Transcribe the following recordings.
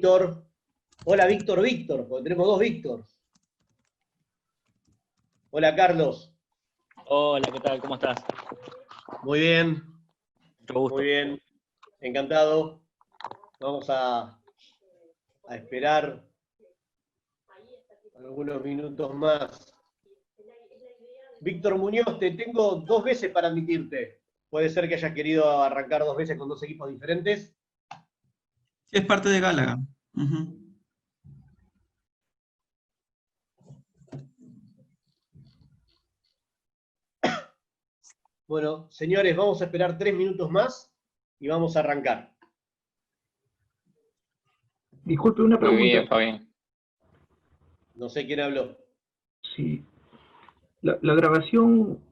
Víctor. Hola, Víctor, porque tenemos dos Víctor. Hola, Carlos. Hola, ¿qué tal? ¿Cómo estás? Muy bien. Mucho gusto. Muy bien. Encantado. Vamos a esperar algunos minutos más. Víctor Muñoz, te tengo 2 veces para admitirte. Puede ser que hayas querido arrancar 2 veces con 2 equipos diferentes. Sí, es parte de Gálaga. Bueno, señores, vamos a esperar 3 minutos más y vamos a arrancar. Disculpe, una pregunta. Muy bien, Fabián. No sé quién habló. Sí. La grabación,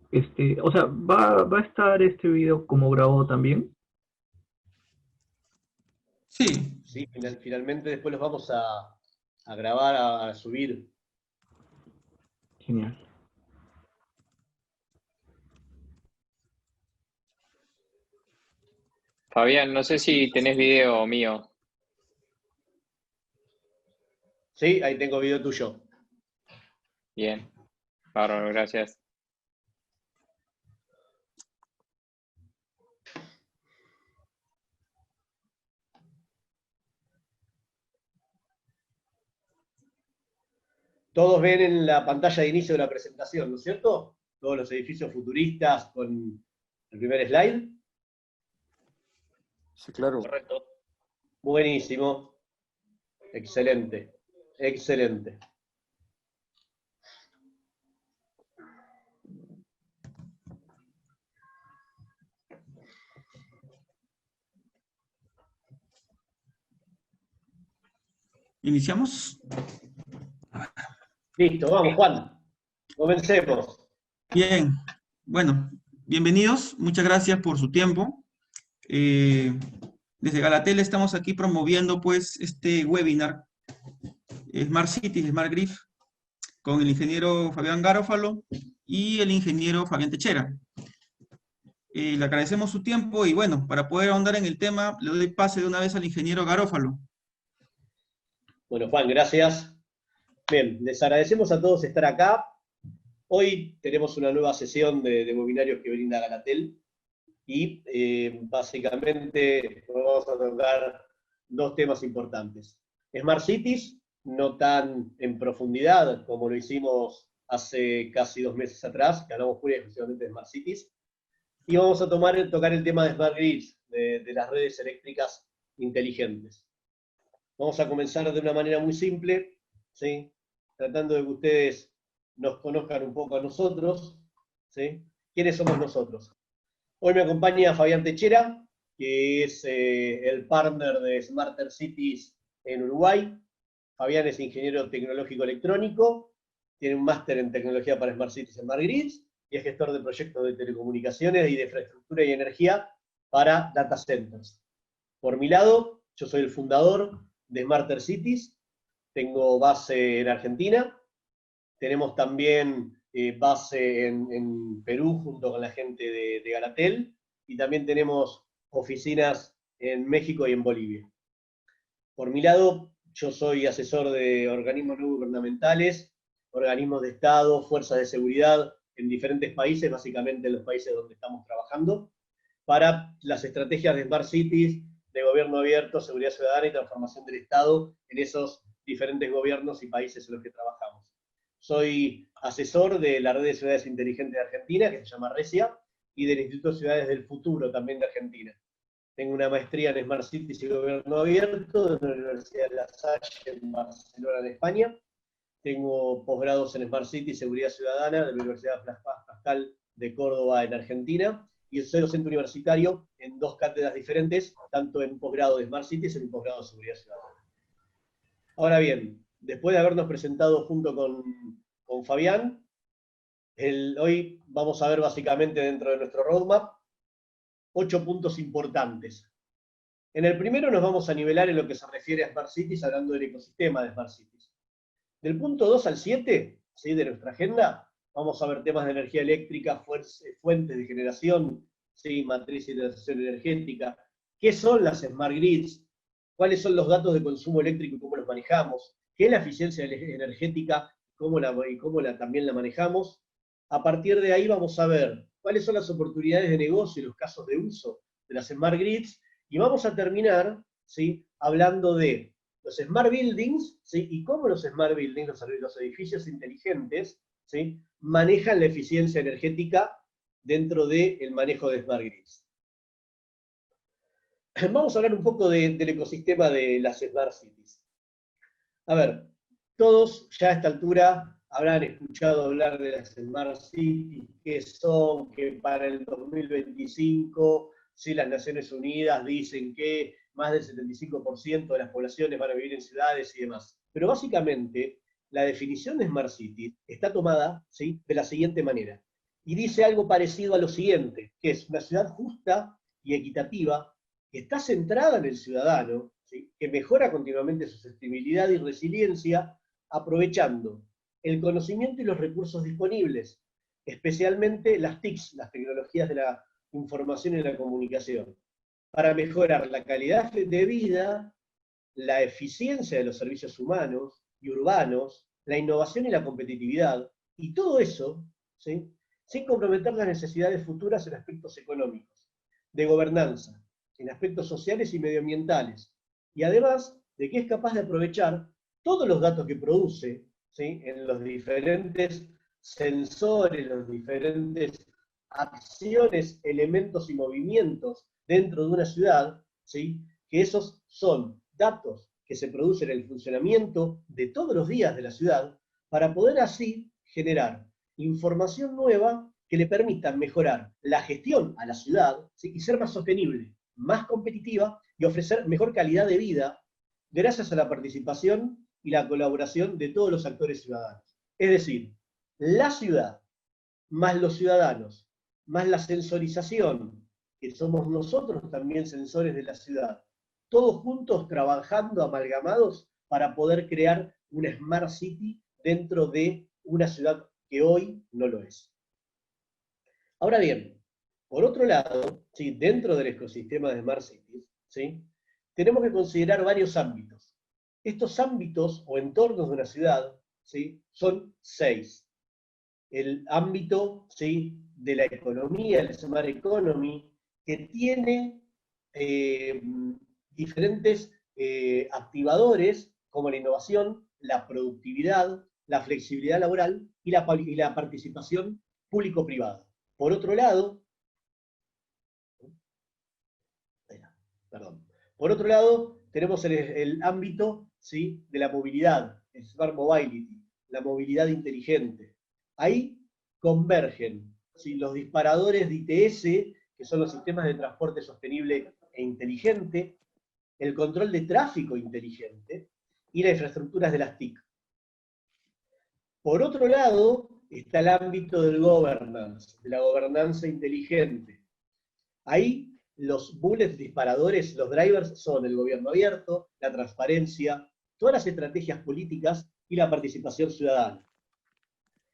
o sea, ¿va a estar este video como grabado también? Sí. Sí, finalmente después los vamos a grabar, a subir. Genial. Fabián, no sé si tenés video mío. Sí, ahí tengo video tuyo. Bien. Bárbaro, gracias. Todos ven en la pantalla de inicio de la presentación, ¿no es cierto? Todos los edificios futuristas con el primer slide. Sí, claro. Correcto. Buenísimo. Excelente. Excelente. ¿Iniciamos? Listo, vamos, Juan. Comencemos. Bien. Bueno, bienvenidos. Muchas gracias por su tiempo. Desde Galatel estamos aquí promoviendo pues este webinar Smart Cities, Smart Grid, con el ingeniero Fabián Garófalo y el ingeniero Fabián Techera. Le agradecemos su tiempo y bueno, para poder ahondar en el tema, le doy pase de una vez al ingeniero Garófalo. Bueno, Juan, gracias. Bien, les agradecemos a todos estar acá. Hoy tenemos una nueva sesión de webinarios que brinda Galatel y básicamente vamos a tocar 2 temas importantes. Smart Cities, no tan en profundidad como lo hicimos hace casi 2 meses atrás, que hablamos pura y exclusivamente de Smart Cities, y vamos a tocar el tema de Smart Grids, de las redes eléctricas inteligentes. Vamos a comenzar de una manera muy simple, ¿sí? Tratando de que ustedes nos conozcan un poco a nosotros, ¿sí? ¿Quiénes somos nosotros? Hoy me acompaña Fabián Techera, que es el partner de Smarter Cities en Uruguay. Fabián es ingeniero tecnológico electrónico, tiene un máster en tecnología para Smart Cities y Smart Grids, y es gestor de proyectos de telecomunicaciones y de infraestructura y energía para data centers. Por mi lado, yo soy el fundador de Smarter Cities, tengo base en Argentina, tenemos también base en Perú junto con la gente de Galatel, y también tenemos oficinas en México y en Bolivia. Por mi lado, yo soy asesor de organismos no gubernamentales, organismos de Estado, fuerzas de seguridad en diferentes países, básicamente en los países donde estamos trabajando, para las estrategias de Smart Cities, de gobierno abierto, seguridad ciudadana y transformación del Estado en esos diferentes gobiernos y países en los que trabajamos. Soy asesor de la Red de Ciudades Inteligentes de Argentina, que se llama RECIA, y del Instituto Ciudades del Futuro, también de Argentina. Tengo una maestría en Smart Cities y Gobierno Abierto de la Universidad de La Salle en Barcelona, en España. Tengo posgrados en Smart City y Seguridad Ciudadana de la Universidad Blas Pascal de Córdoba, en Argentina. Y soy docente universitario en 2 cátedras diferentes, tanto en posgrado de Smart Cities y en posgrado de Seguridad Ciudadana. Ahora bien, después de habernos presentado junto con Fabián, hoy vamos a ver básicamente dentro de nuestro roadmap 8 puntos importantes. En el primero nos vamos a nivelar en lo que se refiere a Smart Cities, hablando del ecosistema de Smart Cities. Del punto 2 al 7, ¿sí?, de nuestra agenda, vamos a ver temas de energía eléctrica, fuentes de generación, ¿sí?, matriz y transición energética, qué son las Smart Grids, cuáles son los datos de consumo eléctrico y cómo los manejamos, qué es la eficiencia energética y cómo también la manejamos. A partir de ahí vamos a ver cuáles son las oportunidades de negocio y los casos de uso de las Smart Grids, y vamos a terminar, ¿sí?, hablando de los Smart Buildings, ¿sí?, y cómo los Smart Buildings, los edificios inteligentes, ¿sí?, manejan la eficiencia energética dentro del manejo de Smart Grids. Vamos a hablar un poco del ecosistema de las Smart Cities. A ver, todos ya a esta altura habrán escuchado hablar de las Smart Cities, que son, que para el 2025, si las Naciones Unidas dicen que más del 75% de las poblaciones van a vivir en ciudades y demás. Pero básicamente, la definición de Smart City está tomada, ¿sí?, de la siguiente manera. Y dice algo parecido a lo siguiente, que es una ciudad justa y equitativa, que está centrada en el ciudadano, ¿sí?, que mejora continuamente su sostenibilidad y resiliencia, aprovechando el conocimiento y los recursos disponibles, especialmente las TICs, las tecnologías de la información y la comunicación, para mejorar la calidad de vida, la eficiencia de los servicios humanos y urbanos, la innovación y la competitividad, y todo eso, ¿sí?, sin comprometer las necesidades futuras en aspectos económicos, de gobernanza, en aspectos sociales y medioambientales, y además de que es capaz de aprovechar todos los datos que produce, ¿sí?, en los diferentes sensores, las diferentes acciones, elementos y movimientos dentro de una ciudad, ¿sí?, que esos son datos que se producen en el funcionamiento de todos los días de la ciudad, para poder así generar información nueva que le permita mejorar la gestión a la ciudad, ¿sí?, y ser más sostenible, más competitiva y ofrecer mejor calidad de vida gracias a la participación y la colaboración de todos los actores ciudadanos. Es decir, la ciudad, más los ciudadanos, más la sensorización, que somos nosotros también sensores de la ciudad, todos juntos trabajando amalgamados para poder crear una Smart City dentro de una ciudad que hoy no lo es. Ahora bien, por otro lado, ¿sí?, dentro del ecosistema de Smart Cities, ¿sí?, tenemos que considerar varios ámbitos. Estos ámbitos o entornos de una ciudad, ¿sí?, son 6. El ámbito, ¿sí?, de la economía, el Smart Economy, que tiene diferentes activadores como la innovación, la productividad, la flexibilidad laboral y la participación público-privada. Por otro lado, tenemos el ámbito, ¿sí?, de la movilidad, el Smart Mobility, la movilidad inteligente. Ahí convergen, ¿sí?, los disparadores de ITS, que son los sistemas de transporte sostenible e inteligente, el control de tráfico inteligente y las infraestructuras de las TIC. Por otro lado, está el ámbito del governance, de la gobernanza inteligente. Ahí los bullets disparadores, los drivers, son el gobierno abierto, la transparencia, todas las estrategias políticas y la participación ciudadana.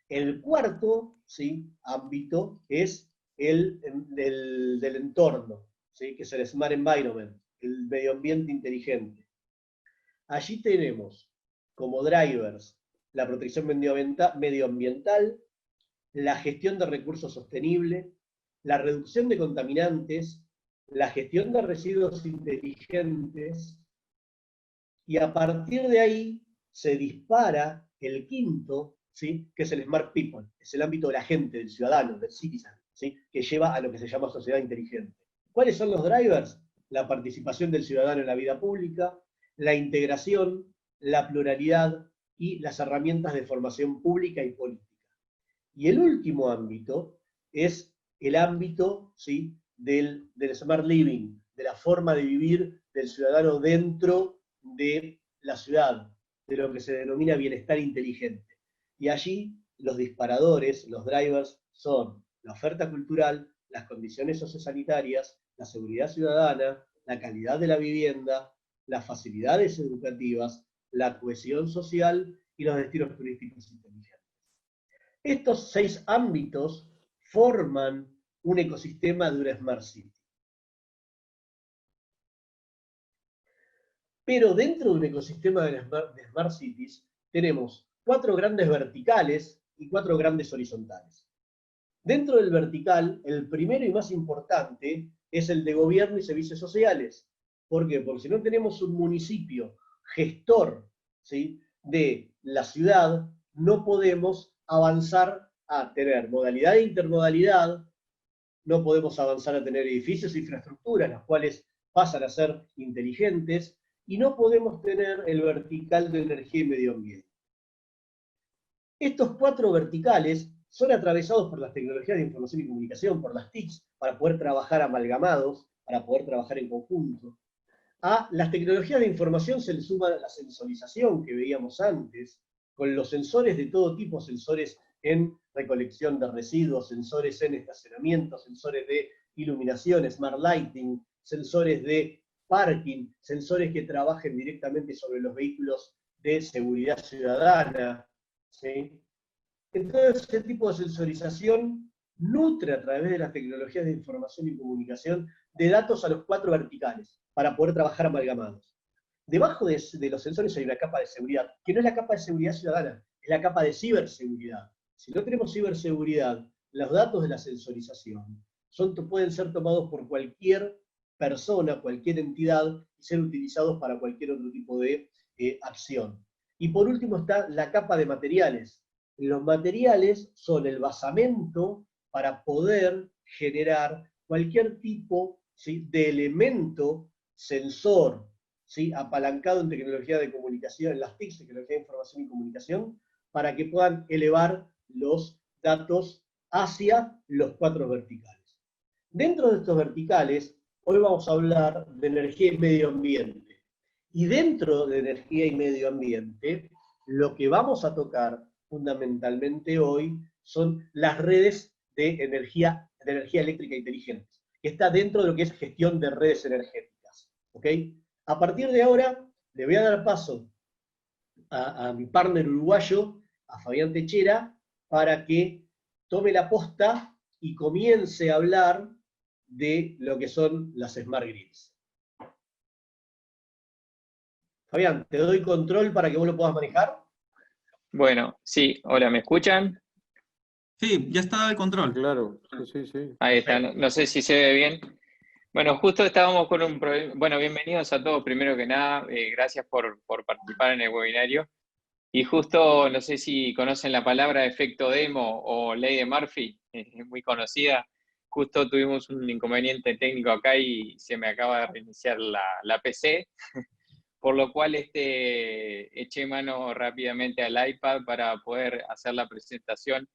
El cuarto, ¿sí?, ámbito es el del entorno, ¿sí?, que es el Smart Environment, el medio ambiente inteligente. Allí tenemos como drivers la protección medioambiental, la gestión de recursos sostenibles, la reducción de contaminantes, la gestión de residuos inteligentes, y a partir de ahí se dispara el quinto, ¿sí?, que es el Smart People, es el ámbito de la gente, del ciudadano, del citizen, ¿sí?, que lleva a lo que se llama sociedad inteligente. ¿Cuáles son los drivers? La participación del ciudadano en la vida pública, la integración, la pluralidad y las herramientas de formación pública y política. Y el último ámbito es el ámbito, ¿sí?, del Smart Living, de la forma de vivir del ciudadano dentro de la ciudad, de lo que se denomina bienestar inteligente. Y allí los disparadores, los drivers, son la oferta cultural, las condiciones sociosanitarias, la seguridad ciudadana, la calidad de la vivienda, las facilidades educativas, la cohesión social y los destinos turísticos inteligentes. Estos 6 ámbitos forman un ecosistema de una Smart City. Pero dentro de un ecosistema de Smart Cities tenemos 4 grandes verticales y 4 grandes horizontales. Dentro del vertical, el primero y más importante es el de gobierno y servicios sociales. ¿Por qué? Porque si no tenemos un municipio gestor, ¿sí?, de la ciudad, no podemos avanzar a tener modalidad e intermodalidad, no podemos avanzar a tener edificios e infraestructuras, las cuales pasan a ser inteligentes, y no podemos tener el vertical de energía y medio ambiente. Estos 4 verticales son atravesados por las tecnologías de información y comunicación, por las TICs, para poder trabajar amalgamados, para poder trabajar en conjunto. A las tecnologías de información se le suma la sensorización que veíamos antes, con los sensores de todo tipo, sensores en recolección de residuos, sensores en estacionamiento, sensores de iluminación, smart lighting, sensores de parking, sensores que trabajen directamente sobre los vehículos de seguridad ciudadana, ¿sí? Entonces, ese tipo de sensorización nutre a través de las tecnologías de información y comunicación de datos a los 4 verticales, para poder trabajar amalgamados. Debajo de los sensores hay una capa de seguridad, que no es la capa de seguridad ciudadana, es la capa de ciberseguridad. Si no tenemos ciberseguridad, los datos de la sensorización pueden ser tomados por cualquier persona, cualquier entidad, y ser utilizados para cualquier otro tipo de acción. Y por último está la capa de materiales. Los materiales son el basamento para poder generar cualquier tipo, ¿sí?, de elemento sensor, ¿sí?, apalancado en tecnología de comunicación, en las TICs, tecnología de información y comunicación, para que puedan elevar los datos hacia los 4 verticales. Dentro de estos verticales, hoy vamos a hablar de energía y medio ambiente. Y dentro de energía y medio ambiente, lo que vamos a tocar fundamentalmente hoy son las redes de energía eléctrica inteligente, que está dentro de lo que es gestión de redes energéticas. ¿Ok? A partir de ahora, le voy a dar paso a mi partner uruguayo, a Fabián Techera, para que tome la posta y comience a hablar de lo que son las Smart Grids. Fabián, te doy control para que vos lo puedas manejar. Bueno, sí, hola, ¿me escuchan? Sí, ya está el control. Claro, sí. Ahí está, no sé si se ve bien. Bueno, justo estábamos con un problema. Bueno, bienvenidos a todos, primero que nada, gracias por participar en el webinario. Y justo, no sé si conocen la palabra efecto demo o ley de Murphy, es muy conocida. Justo tuvimos un inconveniente técnico acá y se me acaba de reiniciar la PC, por lo cual eché mano rápidamente al iPad para poder hacer la presentación.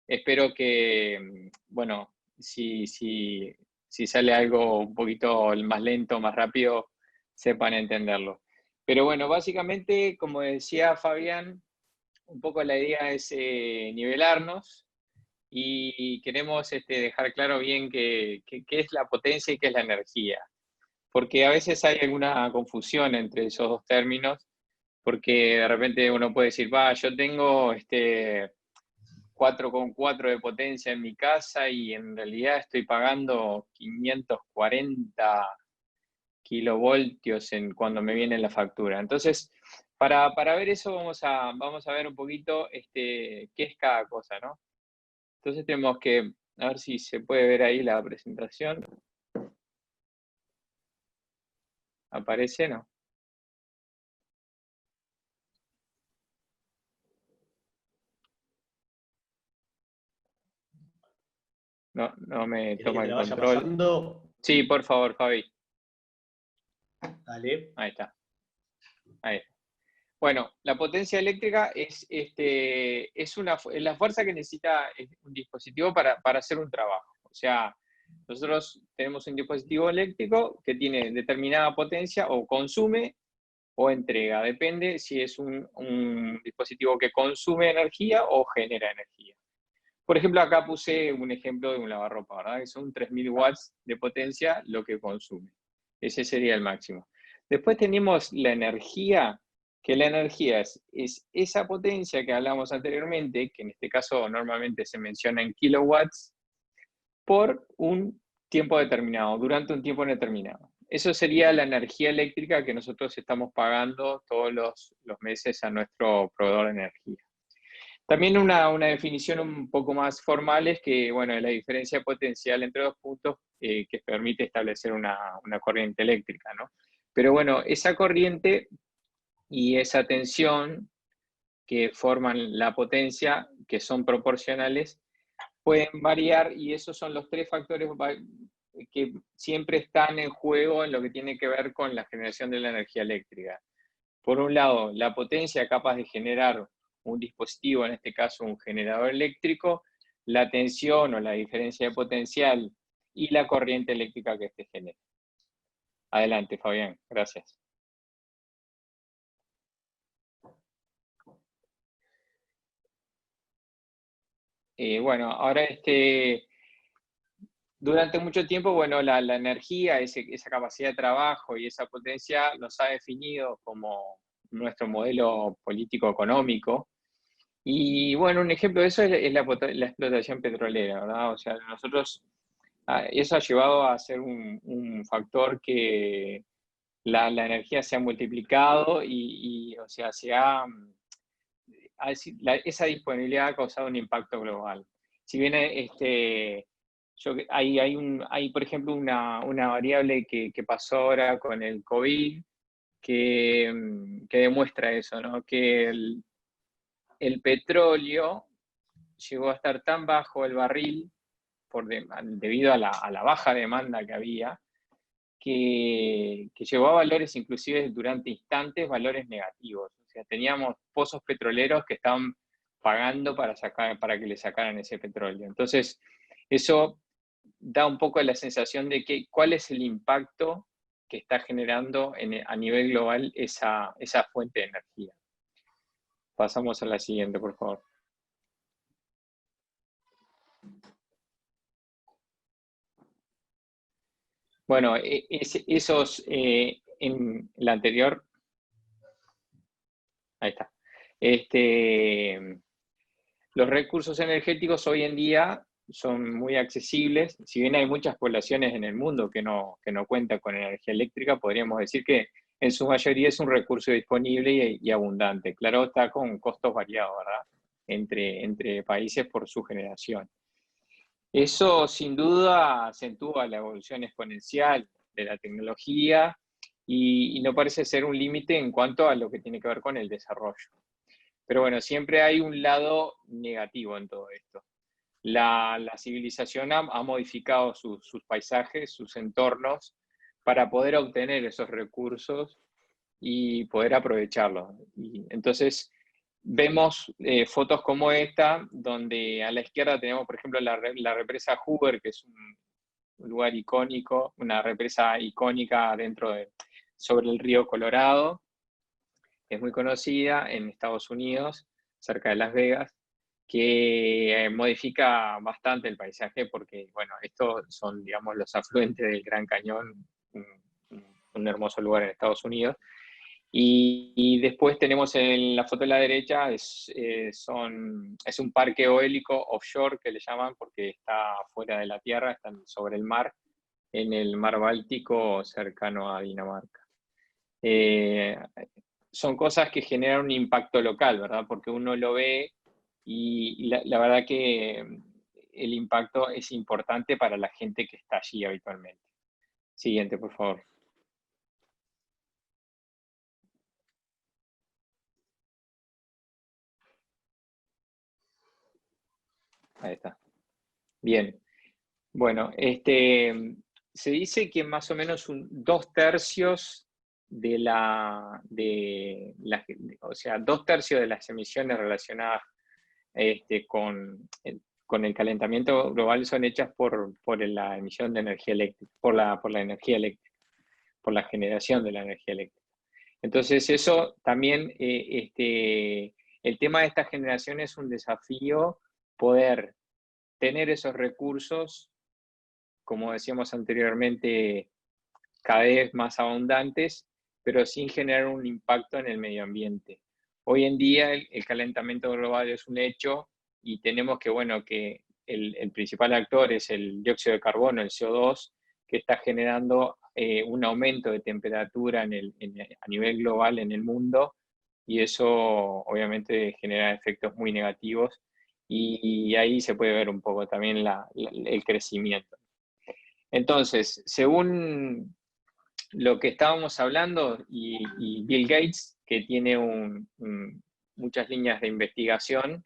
Espero que, bueno, si sale algo un poquito más lento, más rápido, sepan entenderlo. Pero bueno, básicamente, como decía Fabián, un poco la idea es nivelarnos y queremos dejar claro bien qué es la potencia y qué es la energía. Porque a veces hay alguna confusión entre esos dos términos, porque de repente uno puede decir, yo tengo 4,4 de potencia en mi casa y en realidad estoy pagando 540 kilovoltios cuando me viene la factura. Entonces, para ver eso vamos a ver un poquito qué es cada cosa, ¿no? Entonces tenemos que, a ver si se puede ver ahí la presentación. ¿Aparece? No. No me toma el control. Pasando? Sí, por favor, Fabi. Dale. Ahí está. Ahí está. Bueno, la potencia eléctrica es la fuerza que necesita un dispositivo para hacer un trabajo. O sea, nosotros tenemos un dispositivo eléctrico que tiene determinada potencia o consume o entrega. Depende si es un dispositivo que consume energía o genera energía. Por ejemplo, acá puse un ejemplo de un lavarropa, ¿verdad? Que son 3.000 watts de potencia lo que consume. Ese sería el máximo. Después tenemos la energía, que la energía es esa potencia que hablamos anteriormente, que en este caso normalmente se menciona en kilowatts, por un tiempo determinado, durante un tiempo determinado. Eso sería la energía eléctrica que nosotros estamos pagando todos los meses a nuestro proveedor de energía. También una definición un poco más formal es que, bueno, la diferencia potencial entre dos puntos que permite establecer una corriente eléctrica, ¿no? Pero bueno, esa corriente y esa tensión que forman la potencia, que son proporcionales, pueden variar, y esos son los tres factores que siempre están en juego en lo que tiene que ver con la generación de la energía eléctrica. Por un lado, la potencia capaz de generar un dispositivo, en este caso un generador eléctrico, la tensión o la diferencia de potencial y la corriente eléctrica que este genera. Adelante, Fabián. Gracias. Bueno, ahora durante mucho tiempo, bueno, la energía, esa capacidad de trabajo y esa potencia nos ha definido como nuestro modelo político-económico. Y bueno, un ejemplo de eso es la explotación petrolera, ¿verdad? O sea, nosotros, eso ha llevado a ser un factor que la energía se ha multiplicado o sea, esa disponibilidad ha causado un impacto global. Si bien hay, por ejemplo, una variable que pasó ahora con el COVID que demuestra eso, ¿no? Que el petróleo llegó a estar tan bajo el barril debido a la baja demanda que había, que llevó a valores inclusive durante instantes, valores negativos. O sea, teníamos pozos petroleros que estaban pagando para que le sacaran ese petróleo. Entonces, eso da un poco la sensación de cuál es el impacto que está generando a nivel global esa fuente de energía. Pasamos a la siguiente, por favor. Bueno, en la anterior, ahí está. Los recursos energéticos hoy en día son muy accesibles. Si bien hay muchas poblaciones en el mundo que no cuentan con energía eléctrica, podríamos decir que en su mayoría es un recurso disponible y abundante. Claro, está con costos variados, ¿verdad? Entre países por su generación. Eso sin duda acentúa la evolución exponencial de la tecnología y no parece ser un límite en cuanto a lo que tiene que ver con el desarrollo. Pero bueno, siempre hay un lado negativo en todo esto. La civilización ha modificado sus paisajes, sus entornos, para poder obtener esos recursos y poder aprovecharlos. Y entonces, vemos fotos como esta, donde a la izquierda tenemos, por ejemplo, la represa Hoover, que es un lugar icónico, una represa icónica sobre el río Colorado. Es muy conocida en Estados Unidos, cerca de Las Vegas, que modifica bastante el paisaje porque, bueno, estos son, digamos, los afluentes del Gran Cañón, un hermoso lugar en Estados Unidos. Y después tenemos en la foto de la derecha, es un parque eólico offshore que le llaman porque está fuera de la tierra, está sobre el mar, en el mar Báltico cercano a Dinamarca. Son cosas que generan un impacto local, ¿verdad? Porque uno lo ve y la verdad que el impacto es importante para la gente que está allí habitualmente. Siguiente, por favor. Ahí está. Bien. Bueno, se dice que más o menos 2/3 o sea, 2/3 de las emisiones relacionadas con el calentamiento global son hechas por la emisión de energía eléctrica, por la energía eléctrica, por la generación de la energía eléctrica. Entonces eso también, el tema de esta generación es un desafío poder tener esos recursos, como decíamos anteriormente, cada vez más abundantes, pero sin generar un impacto en el medio ambiente. Hoy en día el calentamiento global es un hecho y tenemos que, bueno, que el principal actor es el dióxido de carbono, el CO2, que está generando un aumento de temperatura a nivel global en el mundo, y eso obviamente genera efectos muy negativos, y ahí se puede ver un poco también el crecimiento. Entonces, según lo que estábamos hablando, y Bill Gates, que tiene muchas líneas de investigación,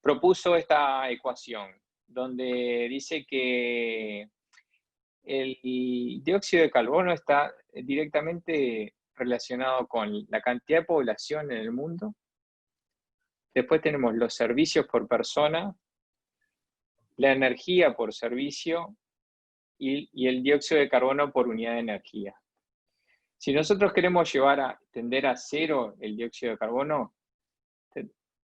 propuso esta ecuación, donde dice que el dióxido de carbono está directamente relacionado con la cantidad de población en el mundo. Después tenemos los servicios por persona, la energía por servicio y el dióxido de carbono por unidad de energía. Si nosotros queremos tender a cero el dióxido de carbono,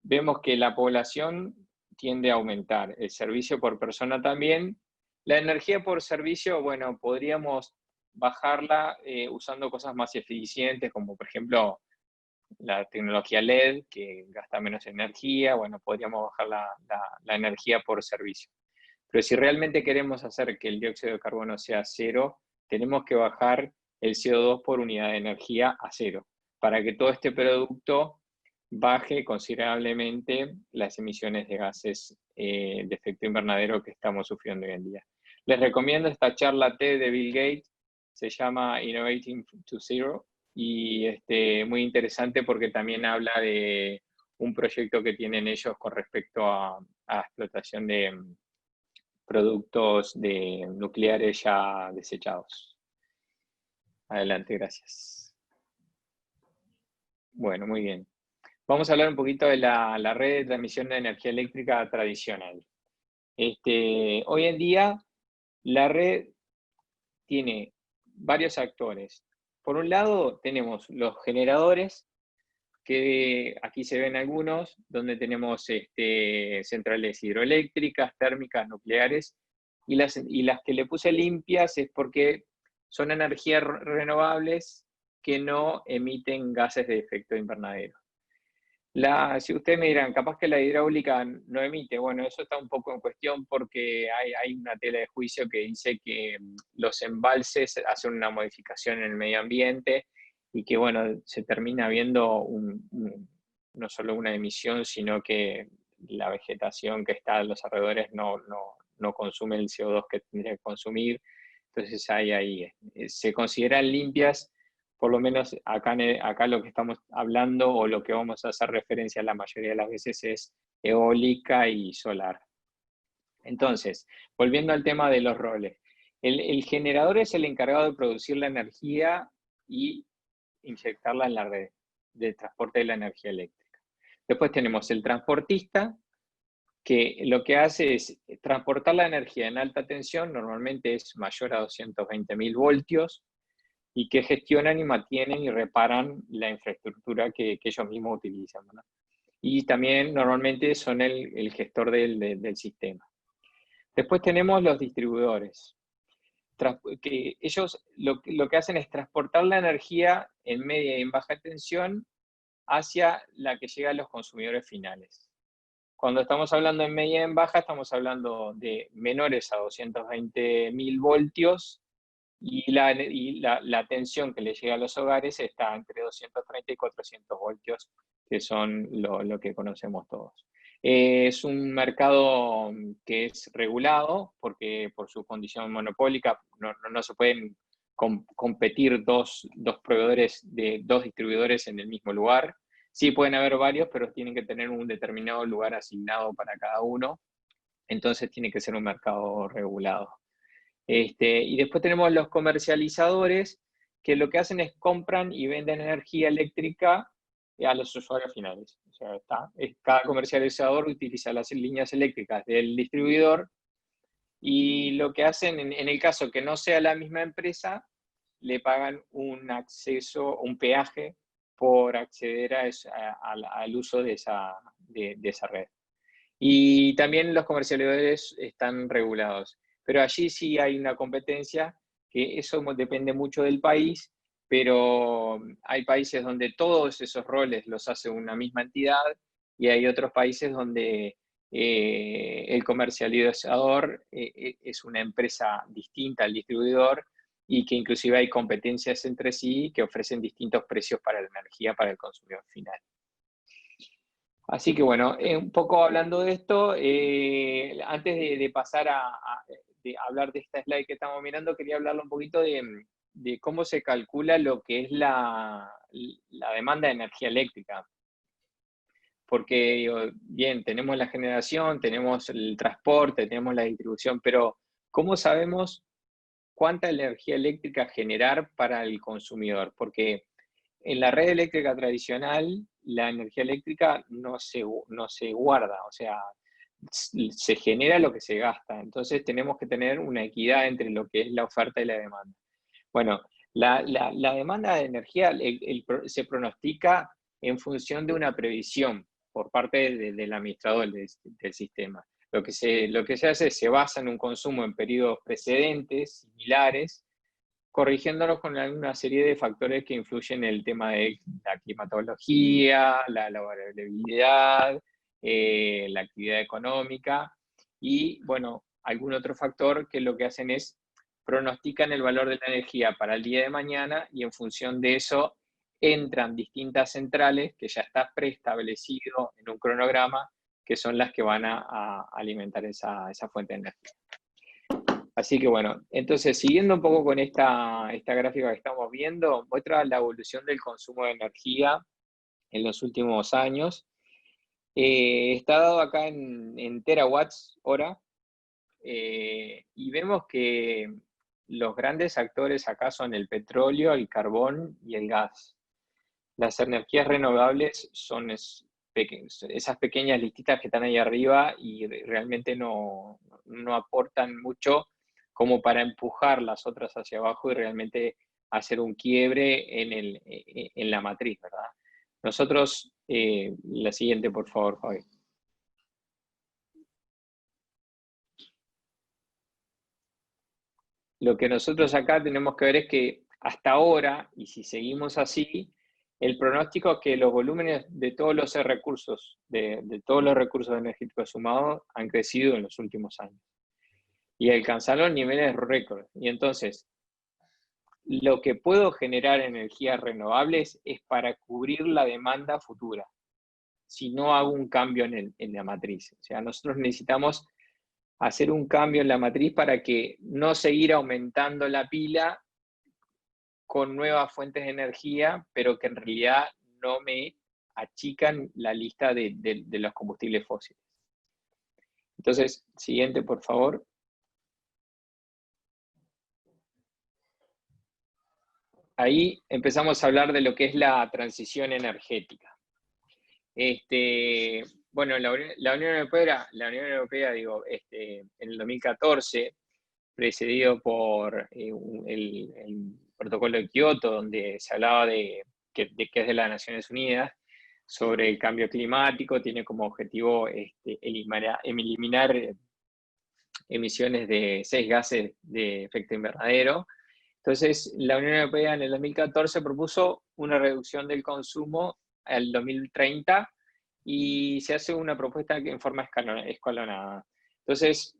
vemos que la población tiende a aumentar, el servicio por persona también. La energía por servicio, bueno, podríamos bajarla usando cosas más eficientes, como por ejemplo la tecnología LED, que gasta menos energía. Bueno, podríamos bajar la energía por servicio. Pero si realmente queremos hacer que el dióxido de carbono sea cero, tenemos que bajar el CO2 por unidad de energía a cero, para que todo este producto baje considerablemente las emisiones de gases de efecto invernadero que estamos sufriendo hoy en día. Les recomiendo esta charla TED de Bill Gates, se llama Innovating to Zero, y muy interesante porque también habla de un proyecto que tienen ellos con respecto a explotación de productos nucleares ya desechados. Adelante, gracias. Bueno, muy bien. Vamos a hablar un poquito de la red de transmisión de energía eléctrica tradicional. Hoy en día, la red tiene varios actores. Por un lado, tenemos los generadores, que aquí se ven algunos, donde tenemos centrales hidroeléctricas, térmicas, nucleares, y las que le puse limpias es porque son energías renovables que no emiten gases de efecto invernadero. Si ustedes me dirán, capaz que la hidráulica no emite, bueno, eso está un poco en cuestión porque hay una tela de juicio que dice que los embalses hacen una modificación en el medio ambiente y que, bueno, se termina viendo no solo una emisión, sino que la vegetación que está a los alrededores no consume el CO2 que tendría que consumir. Entonces se consideran limpias. Por lo menos acá lo que estamos hablando o lo que vamos a hacer referencia la mayoría de las veces es eólica y solar. Entonces, volviendo al tema de los roles. El generador es el encargado de producir la energía y inyectarla en la red de transporte de la energía eléctrica. Después tenemos el transportista, que lo que hace es transportar la energía en alta tensión, normalmente es mayor a 220.000 voltios, y que gestionan y mantienen y reparan la infraestructura que ellos mismos utilizan, ¿no? Y también normalmente son el gestor del sistema. Después tenemos los distribuidores, que ellos lo que hacen es transportar la energía en media y en baja tensión hacia la que llega a los consumidores finales. Cuando estamos hablando en media y en baja, estamos hablando de menores a 220.000 voltios, y la tensión que le llega a los hogares está entre 230 y 400 voltios, que son lo que conocemos todos. Es un mercado que es regulado, porque por su condición monopólica no se pueden competir dos proveedores de dos distribuidores en el mismo lugar. Sí pueden haber varios, pero tienen que tener un determinado lugar asignado para cada uno. Entonces tiene que ser un mercado regulado. Y después tenemos los comercializadores, que lo que hacen es compran y venden energía eléctrica a los usuarios finales. O sea, cada comercializador utiliza las líneas eléctricas del distribuidor, y lo que hacen, en el caso que no sea la misma empresa, le pagan un peaje por acceder al uso de esa red. Y también los comercializadores están regulados. Pero allí sí hay una competencia, que eso depende mucho del país, pero hay países donde todos esos roles los hace una misma entidad, y hay otros países donde el comercializador es una empresa distinta al distribuidor, y que inclusive hay competencias entre sí que ofrecen distintos precios para la energía para el consumidor final. Así que bueno, un poco hablando de esto, antes de pasar de hablar de esta slide que estamos mirando, quería hablarle un poquito de cómo se calcula lo que es la demanda de energía eléctrica. Porque, digo, bien, tenemos la generación, tenemos el transporte, tenemos la distribución, pero ¿cómo sabemos cuánta energía eléctrica generar para el consumidor? Porque en la red eléctrica tradicional, la energía eléctrica no se guarda, o sea, se genera lo que se gasta. Entonces tenemos que tener una equidad entre lo que es la oferta y la demanda. Bueno, la demanda de energía se pronostica en función de una previsión por parte del administrador del sistema. Lo que se hace es se basa en un consumo en periodos precedentes, similares, corrigiéndolos con una serie de factores que influyen en el tema de la climatología, la variabilidad, la actividad económica y, bueno, algún otro factor que lo que hacen es pronostican el valor de la energía para el día de mañana y en función de eso entran distintas centrales que ya está preestablecido en un cronograma que son las que van a alimentar esa fuente de energía. Así que bueno, entonces siguiendo un poco con esta gráfica que estamos viendo, muestra la evolución del consumo de energía en los últimos años. Está dado acá en terawatts hora y vemos que los grandes actores acá son el petróleo, el carbón y el gas. Las energías renovables son esas pequeñas listitas que están ahí arriba y realmente no aportan mucho como para empujar las otras hacia abajo y realmente hacer un quiebre en la matriz, ¿verdad? Nosotros, la siguiente, por favor, Fabi. Lo que nosotros acá tenemos que ver es que hasta ahora, y si seguimos así, el pronóstico es que los volúmenes de todos los recursos, de todos los recursos energéticos sumados, han crecido en los últimos años. Y alcanzaron niveles récord. Y entonces, lo que puedo generar energías renovables es para cubrir la demanda futura, si no hago un cambio en la matriz. O sea, nosotros necesitamos hacer un cambio en la matriz para que no seguir aumentando la pila con nuevas fuentes de energía, pero que en realidad no me achican la lista de los combustibles fósiles. Entonces, siguiente, por favor. Ahí empezamos a hablar de lo que es la transición energética. Bueno, la Unión Europea, en el 2014, precedido por el protocolo de Kioto, donde se hablaba que es de las Naciones Unidas, sobre el cambio climático, tiene como objetivo eliminar emisiones de 6 gases de efecto invernadero. Entonces, la Unión Europea en el 2014 propuso una reducción del consumo al 2030 y se hace una propuesta en forma escalonada. Entonces,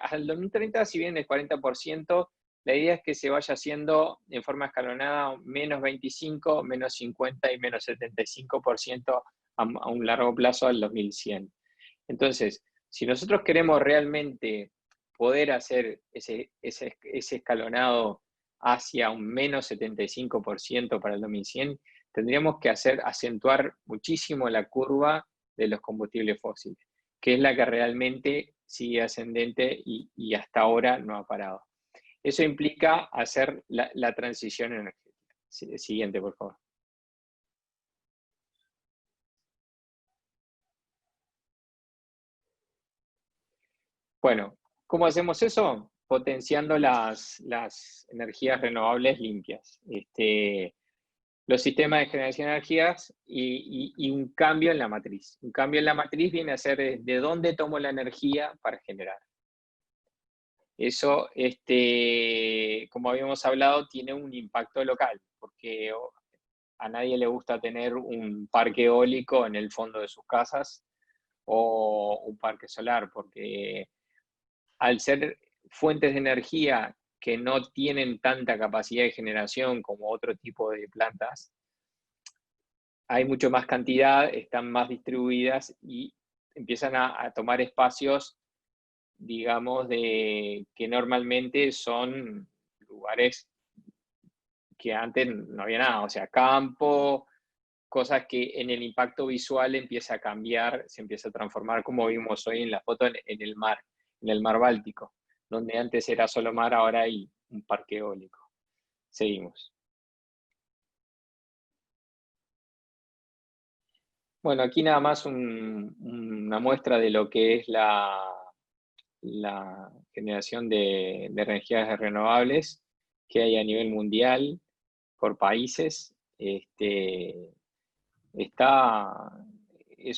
al 2030, si bien es 40%, la idea es que se vaya haciendo en forma escalonada menos 25, menos 50 y menos 75% a un largo plazo al 2100. Entonces, si nosotros queremos realmente poder hacer ese escalonado hacia un menos 75% para el 2100, tendríamos que acentuar muchísimo la curva de los combustibles fósiles, que es la que realmente sigue ascendente y hasta ahora no ha parado. Eso implica hacer la transición energética. Siguiente, por favor. Bueno, ¿cómo hacemos eso? Potenciando las energías renovables limpias. Los sistemas de generación de energías y un cambio en la matriz. Un cambio en la matriz viene a ser de dónde tomo la energía para generar. Eso, como habíamos hablado, tiene un impacto local, porque a nadie le gusta tener un parque eólico en el fondo de sus casas o un parque solar, porque al ser fuentes de energía que no tienen tanta capacidad de generación como otro tipo de plantas, hay mucho más cantidad, están más distribuidas y empiezan a tomar espacios, digamos, que normalmente son lugares que antes no había nada, o sea, campo, cosas que en el impacto visual empieza a cambiar, se empieza a transformar, como vimos hoy en la foto, en el mar Báltico, donde antes era solo mar, ahora hay un parque eólico. Seguimos. Bueno, aquí nada más una muestra de lo que es la generación de energías renovables que hay a nivel mundial por países. Es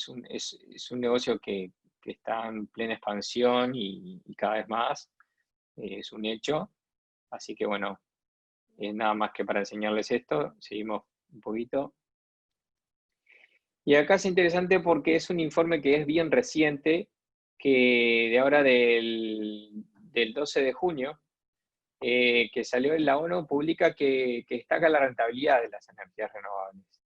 un negocio que está en plena expansión y cada vez más, es un hecho. Así que bueno, nada más que para enseñarles esto, seguimos un poquito. Y acá es interesante porque es un informe que es bien reciente, que de ahora del 12 de junio, que salió en la ONU, publica que destaca la rentabilidad de las energías renovables.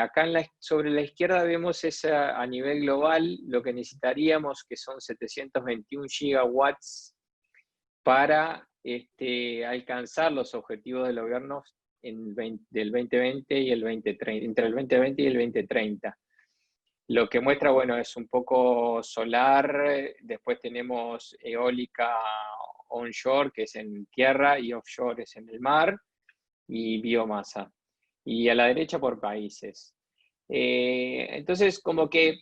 Acá sobre la izquierda vemos a nivel global lo que necesitaríamos, que son 721 gigawatts para alcanzar los objetivos de los gobiernos del 2020 y el 2030, entre el 2020 y el 2030. Lo que muestra, bueno, es un poco solar, después tenemos eólica onshore, que es en tierra, y offshore es en el mar, y biomasa. Y a la derecha por países. Entonces, como que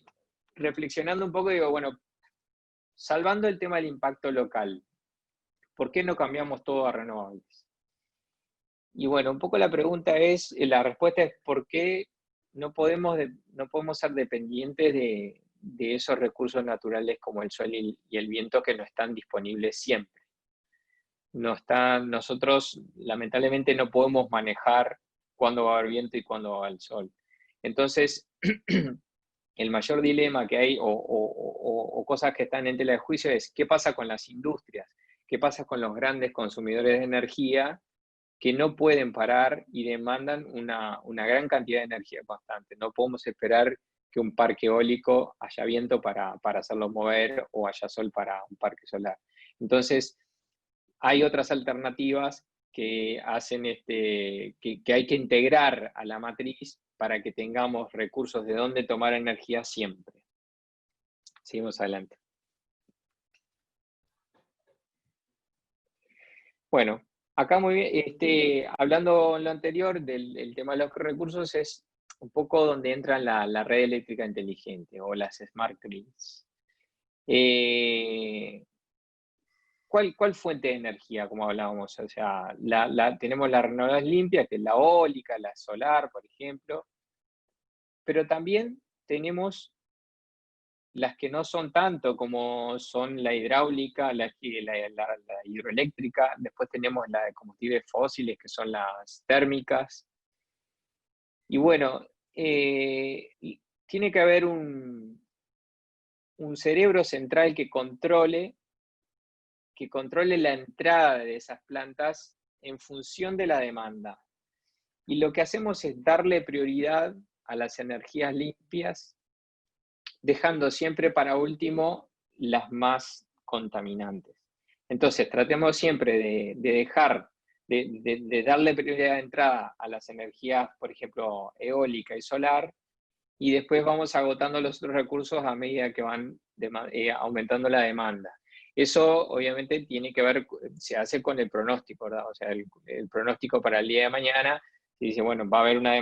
reflexionando un poco, digo, bueno, salvando el tema del impacto local, ¿por qué no cambiamos todo a renovables? Y bueno, un poco la respuesta es ¿por qué no podemos ser dependientes de esos recursos naturales como el sol y el viento que no están disponibles siempre? Nosotros lamentablemente no podemos manejar cuándo va a haber viento y cuándo va a haber sol. Entonces, el mayor dilema que hay o cosas que están en tela de juicio es ¿qué pasa con las industrias? ¿Qué pasa con los grandes consumidores de energía que no pueden parar y demandan una gran cantidad de energía constante? No podemos esperar que un parque eólico haya viento para hacerlo mover o haya sol para un parque solar. Entonces, hay otras alternativas que hacen que hay que integrar a la matriz para que tengamos recursos de donde tomar energía siempre. Seguimos adelante. Bueno, acá muy bien, hablando en lo anterior del tema de los recursos, es un poco donde entra la red eléctrica inteligente o las smart grids. ¿Cuál fuente de energía, como hablábamos? O sea, tenemos las renovables limpias, que es la eólica, la solar, por ejemplo, pero también tenemos las que no son tanto, como son la hidráulica, la hidroeléctrica, después tenemos la de combustibles fósiles, que son las térmicas. Y bueno, tiene que haber un cerebro central que controle la entrada de esas plantas en función de la demanda. Y lo que hacemos es darle prioridad a las energías limpias, dejando siempre para último las más contaminantes. Entonces, tratemos siempre de darle prioridad de entrada a las energías, por ejemplo, eólica y solar, y después vamos agotando los otros recursos a medida que van aumentando la demanda. Eso obviamente tiene que ver, se hace con el pronóstico, ¿verdad? O sea, el pronóstico para el día de mañana, se dice, bueno, va a haber una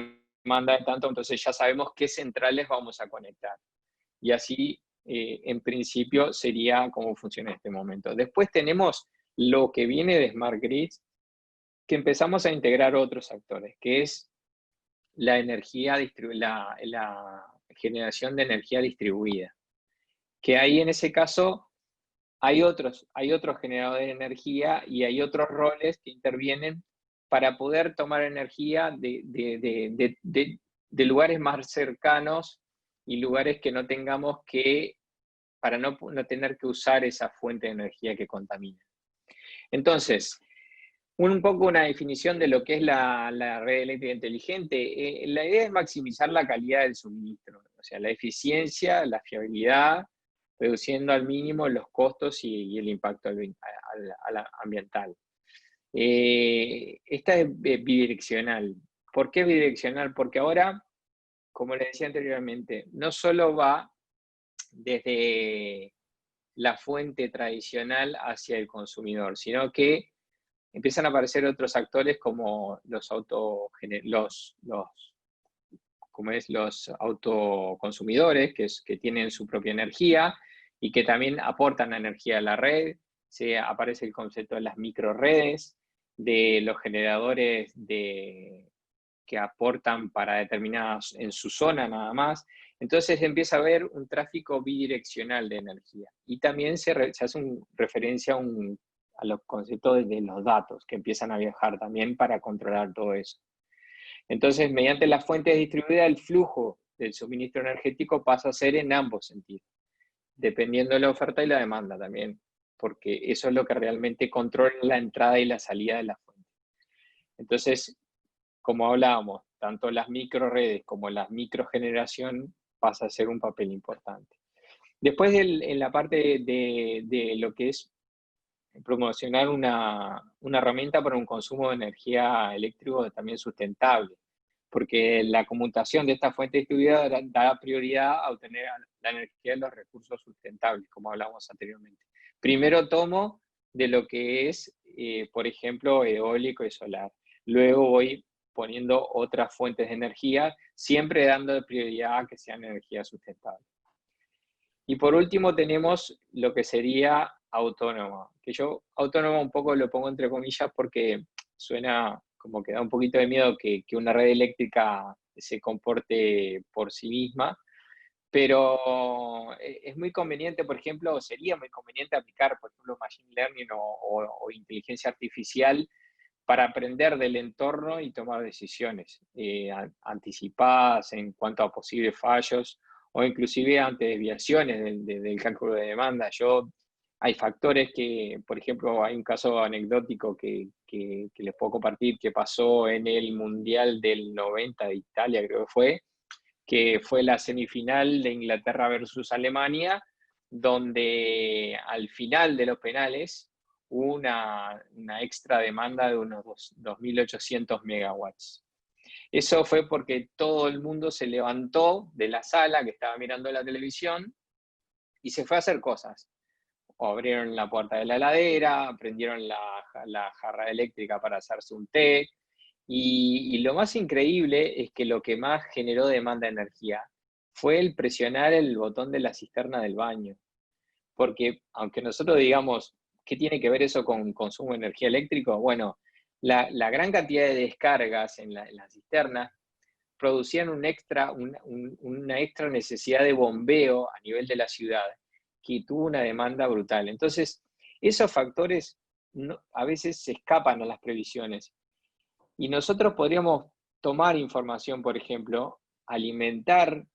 demanda de tanto, entonces ya sabemos qué centrales vamos a conectar. Y así, en principio, sería como funciona en este momento. Después tenemos lo que viene de Smart Grids, que empezamos a integrar otros actores, que es la energía, la generación de energía distribuida. Que ahí en ese caso hay otros generadores de energía y hay otros roles que intervienen para poder tomar energía de lugares más cercanos y lugares que no tengamos para no tener que usar esa fuente de energía que contamina. Entonces, un poco una definición de lo que es la red eléctrica inteligente. La idea es maximizar la calidad del suministro, o sea, la eficiencia, la fiabilidad, reduciendo al mínimo los costos y el impacto ambiental. Esta es bidireccional. ¿Por qué bidireccional? Porque ahora, como les decía anteriormente, no solo va desde la fuente tradicional hacia el consumidor, sino que empiezan a aparecer otros actores como los autoconsumidores, que tienen su propia energía y que también aportan energía a la red. Aparece el concepto de las microredes, de los generadores que aportan para determinadas, en su zona nada más. Entonces empieza a haber un tráfico bidireccional de energía. Y también se hace referencia a los conceptos de los datos que empiezan a viajar también para controlar todo eso. Entonces, mediante las fuentes distribuidas, el flujo del suministro energético pasa a ser en ambos sentidos, dependiendo de la oferta y la demanda también, porque eso es lo que realmente controla la entrada y la salida de la fuente. Entonces, como hablábamos, tanto las microredes como la microgeneración pasa a ser un papel importante. Después, en la parte de lo que es promocionar una herramienta para un consumo de energía eléctrico también sustentable, porque la conmutación de esta fuente distribuida da prioridad a obtener la energía de los recursos sustentables, como hablamos anteriormente. Primero tomo de lo que es, por ejemplo, eólico y solar. Luego voy poniendo otras fuentes de energía, siempre dando prioridad a que sean energías sustentables. Y por último tenemos lo que sería autónoma, que yo autónoma un poco lo pongo entre comillas porque suena como que da un poquito de miedo que una red eléctrica se comporte por sí misma, pero es muy conveniente, por ejemplo, sería muy conveniente aplicar, por ejemplo, Machine Learning o inteligencia artificial para aprender del entorno y tomar decisiones anticipadas en cuanto a posibles fallos o inclusive ante desviaciones del cálculo de demanda. Hay factores que, por ejemplo, hay un caso anecdótico que les puedo compartir que pasó en el Mundial del 90 de Italia, creo que fue la semifinal de Inglaterra versus Alemania, donde al final de los penales hubo una extra demanda de unos 2.800 megawatts. Eso fue porque todo el mundo se levantó de la sala que estaba mirando la televisión y se fue a hacer cosas. O abrieron la puerta de la heladera, prendieron la jarra eléctrica para hacerse un té. Y lo más increíble es que lo que más generó demanda de energía fue el presionar el botón de la cisterna del baño. Porque aunque nosotros digamos, ¿qué tiene que ver eso con consumo de energía eléctrica? Bueno, la gran cantidad de descargas en la cisterna producían una extra necesidad de bombeo a nivel de la ciudad, que tuvo una demanda brutal. Entonces, esos factores a veces se escapan a las previsiones. Y nosotros podríamos tomar información, por ejemplo, alimentar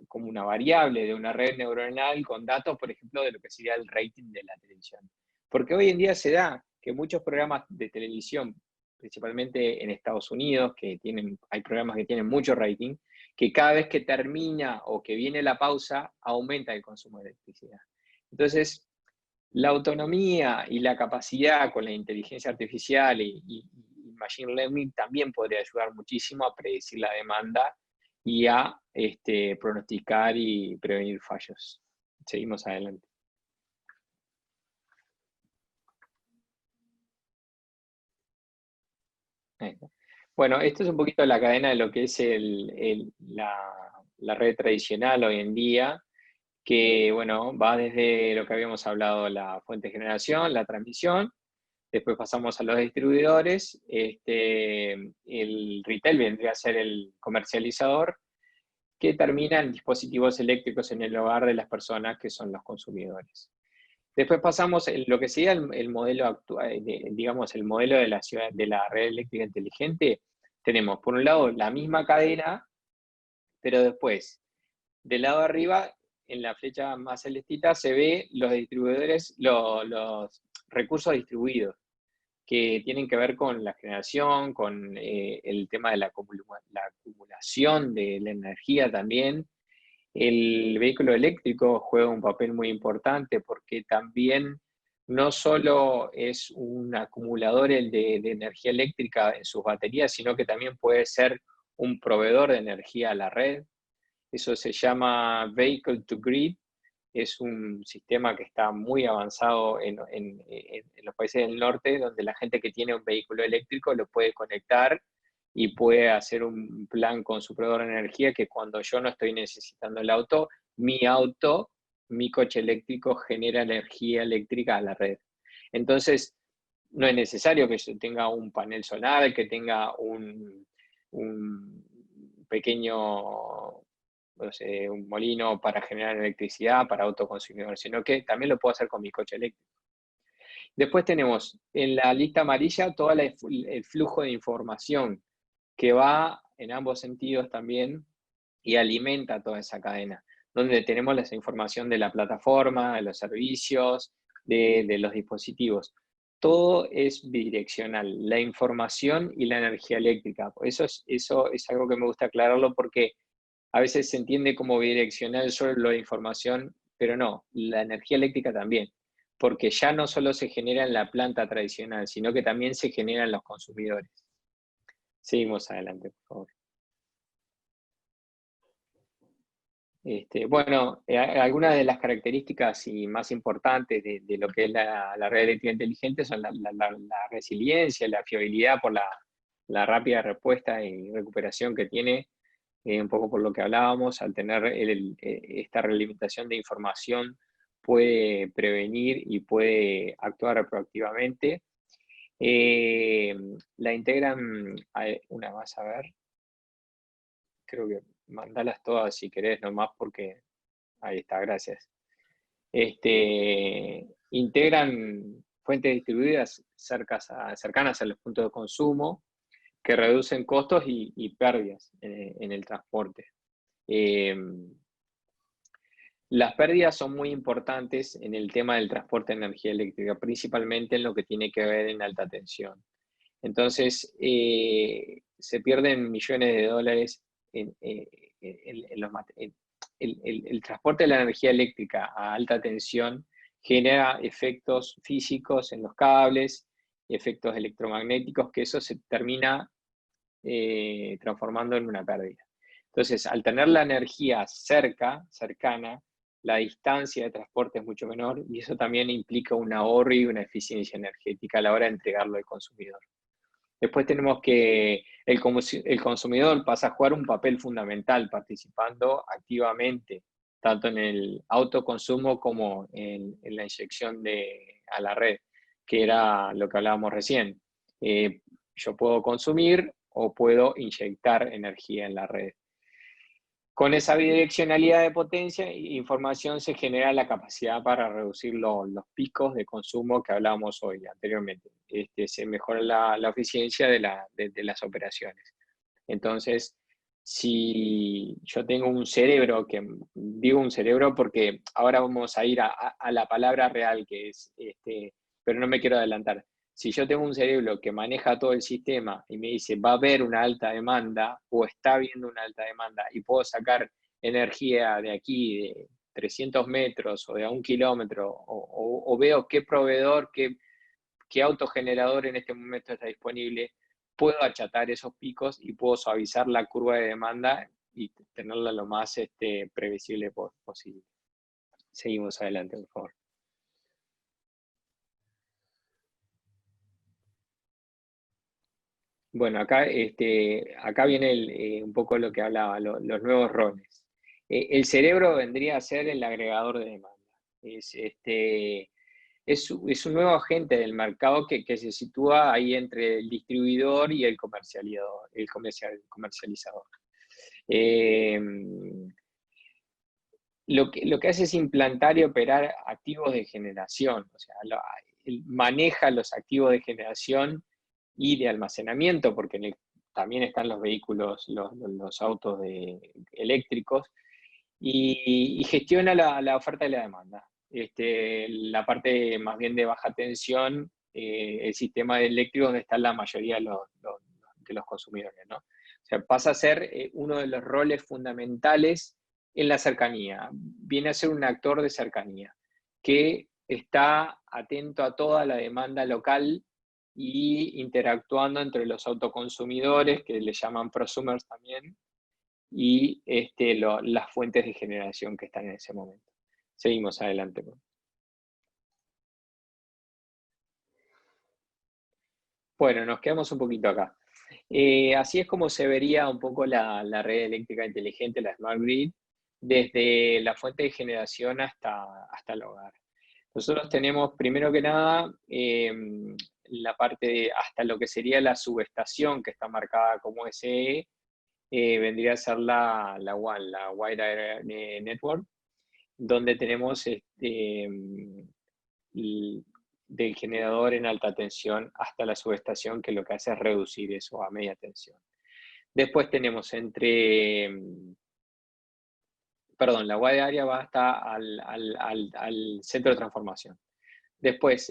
como una variable de una red neuronal con datos, por ejemplo, de lo que sería el rating de la televisión. Porque hoy en día se da que muchos programas de televisión, principalmente en Estados Unidos, hay programas que tienen mucho rating, que cada vez que termina o que viene la pausa, aumenta el consumo de electricidad. Entonces, la autonomía y la capacidad con la inteligencia artificial y Machine Learning también podría ayudar muchísimo a predecir la demanda y a pronosticar y prevenir fallos. Seguimos adelante. Bueno, esto es un poquito la cadena de lo que es la red tradicional hoy en día, que bueno, va desde lo que habíamos hablado, la fuente de generación, la transmisión, después pasamos a los distribuidores, el retail vendría a ser el comercializador, que termina en dispositivos eléctricos en el hogar de las personas que son los consumidores. Después pasamos en lo que sería el modelo actual, digamos, el modelo de la red eléctrica inteligente. Tenemos, por un lado, la misma cadena, pero después, del lado de arriba, en la flecha más celestita, se ve los distribuidores, recursos distribuidos, que tienen que ver con la generación, con el tema de la acumulación de la energía también. El vehículo eléctrico juega un papel muy importante porque también no solo es un acumulador de energía eléctrica en sus baterías, sino que también puede ser un proveedor de energía a la red. Eso se llama Vehicle to Grid. Es un sistema que está muy avanzado en los países del norte, donde la gente que tiene un vehículo eléctrico lo puede conectar y puede hacer un plan con su proveedor de energía, que cuando yo no estoy necesitando el auto, mi coche eléctrico genera energía eléctrica a la red. Entonces, no es necesario que yo tenga un panel solar, que tenga un pequeño, no sé, un molino para generar electricidad para autoconsumidor, sino que también lo puedo hacer con mi coche eléctrico. Después tenemos en la lista amarilla todo el flujo de información que va en ambos sentidos también y alimenta toda esa cadena, donde tenemos la información de la plataforma, de los servicios, de los dispositivos. Todo es bidireccional, la información y la energía eléctrica. Eso es algo que me gusta aclararlo porque a veces se entiende como bidireccional solo la información, pero no, la energía eléctrica también, porque ya no solo se genera en la planta tradicional, sino que también se genera en los consumidores. Seguimos adelante, por favor. Bueno, algunas de las características más importantes de lo que es la red eléctrica inteligente son la resiliencia, la fiabilidad por la rápida respuesta y recuperación que tiene, un poco por lo que hablábamos. Al tener esta realimentación de información puede prevenir y puede actuar proactivamente. La integran, una más, a ver, creo que mandalas todas si querés nomás porque, ahí está, gracias. Integran fuentes distribuidas cercanas a los puntos de consumo que reducen costos y pérdidas en el transporte. Las pérdidas son muy importantes en el tema del transporte de energía eléctrica, principalmente en lo que tiene que ver en alta tensión. Entonces, se pierden millones de dólares el transporte de la energía eléctrica a alta tensión genera efectos físicos en los cables, efectos electromagnéticos, que eso se termina transformando en una pérdida. Entonces, al tener la energía cercana, la distancia de transporte es mucho menor y eso también implica un ahorro y una eficiencia energética a la hora de entregarlo al consumidor. Después tenemos que el consumidor pasa a jugar un papel fundamental, participando activamente, tanto en el autoconsumo como en la inyección a la red, que era lo que hablábamos recién. Yo puedo consumir o puedo inyectar energía en la red. Con esa bidireccionalidad de potencia e información se genera la capacidad para reducir los picos de consumo que hablábamos hoy anteriormente. Se mejora la eficiencia de las operaciones. Entonces, si yo tengo un cerebro, que digo un cerebro porque ahora vamos a ir a la palabra real, que es, pero no me quiero adelantar. Si yo tengo un cerebro que maneja todo el sistema y me dice va a haber una alta demanda o está habiendo una alta demanda y puedo sacar energía de aquí, de 300 metros o de 1 kilómetro, o veo qué proveedor, qué autogenerador en este momento está disponible, puedo achatar esos picos y puedo suavizar la curva de demanda y tenerla lo más previsible posible. Seguimos adelante, por favor. Bueno, acá viene un poco lo que hablaba, los nuevos roles. El cerebro vendría a ser el agregador de demanda. Es un nuevo agente del mercado que se sitúa ahí entre el distribuidor y el comercializador. Lo que hace es implantar y operar activos de generación, o sea, maneja los activos de generación y de almacenamiento, porque también están los vehículos, los autos eléctricos, y gestiona la oferta y la demanda. la parte más bien de baja tensión, el sistema eléctrico donde está la mayoría de los consumidores, ¿no? O sea, pasa a ser uno de los roles fundamentales en la cercanía. Viene a ser un actor de cercanía, que está atento a toda la demanda local y interactuando entre los autoconsumidores, que le llaman prosumers también, y las fuentes de generación que están en ese momento. Seguimos adelante. Bueno, nos quedamos un poquito acá. Así es como se vería un poco la red eléctrica inteligente, la Smart Grid, desde la fuente de generación hasta el hogar. Nosotros tenemos, primero que nada, la parte hasta lo que sería la subestación, que está marcada como SE, vendría a ser la WAN, la Wide Area Network, donde tenemos del generador en alta tensión hasta la subestación, que lo que hace es reducir eso a media tensión. Después tenemos la wide area va hasta al centro de transformación. Después,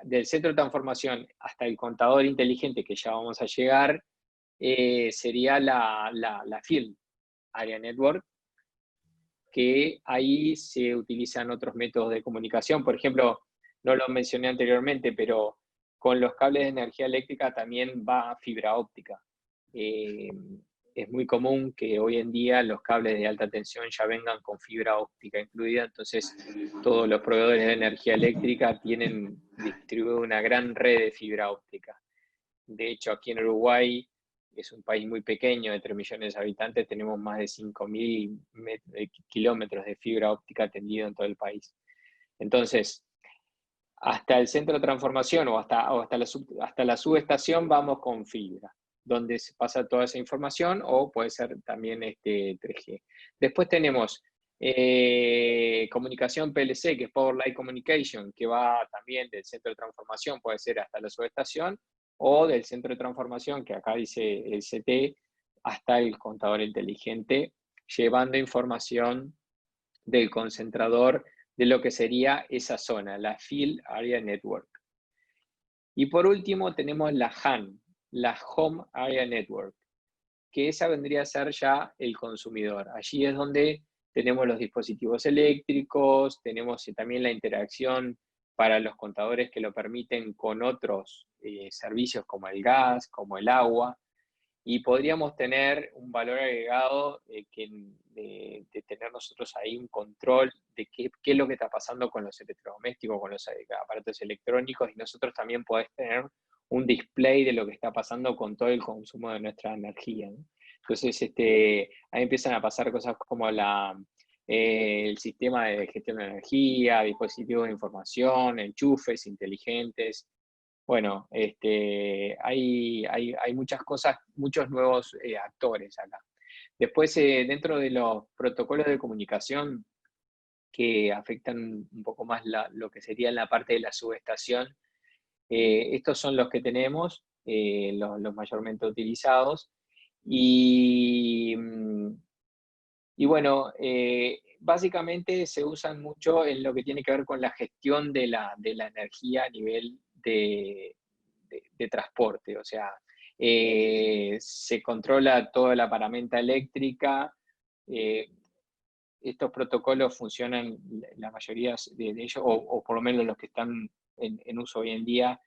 del centro de transformación hasta el contador inteligente, que ya vamos a llegar, sería la Field Area Network, que ahí se utilizan otros métodos de comunicación. Por ejemplo, no lo mencioné anteriormente, pero con los cables de energía eléctrica también va fibra óptica. Es muy común que hoy en día los cables de alta tensión ya vengan con fibra óptica incluida, entonces todos los proveedores de energía eléctrica tienen distribuido una gran red de fibra óptica. De hecho, aquí en Uruguay, es un país muy pequeño, de 3 millones de habitantes, tenemos más de 5.000 kilómetros de fibra óptica tendido en todo el país. Entonces, hasta el centro de transformación o hasta la subestación vamos con fibra, donde se pasa toda esa información, o puede ser también 3G. Después tenemos comunicación PLC, que es Power Line Communication, que va también del centro de transformación, puede ser hasta la subestación, o del centro de transformación, que acá dice el CT, hasta el contador inteligente, llevando información del concentrador de lo que sería esa zona, la Field Area Network. Y por último tenemos la HAN, la Home Area Network, que esa vendría a ser ya el consumidor. Allí es donde tenemos los dispositivos eléctricos, tenemos también la interacción para los contadores que lo permiten con otros servicios como el gas, como el agua, y podríamos tener un valor agregado de tener nosotros ahí un control de qué es lo que está pasando con los electrodomésticos, con los aparatos electrónicos, y nosotros también podés tener un display de lo que está pasando con todo el consumo de nuestra energía, ¿no? Entonces, ahí empiezan a pasar cosas como el sistema de gestión de energía, dispositivos de información, enchufes inteligentes. Bueno, hay muchas cosas, muchos nuevos actores acá. Después, dentro de los protocolos de comunicación que afectan un poco más lo que sería la parte de la subestación, estos son los que tenemos, los mayormente utilizados. Y bueno, básicamente se usan mucho en lo que tiene que ver con la gestión de la energía a nivel de transporte. O sea, se controla toda la paramenta eléctrica. Estos protocolos funcionan, la mayoría de ellos, o por lo menos los que están en uso hoy en día,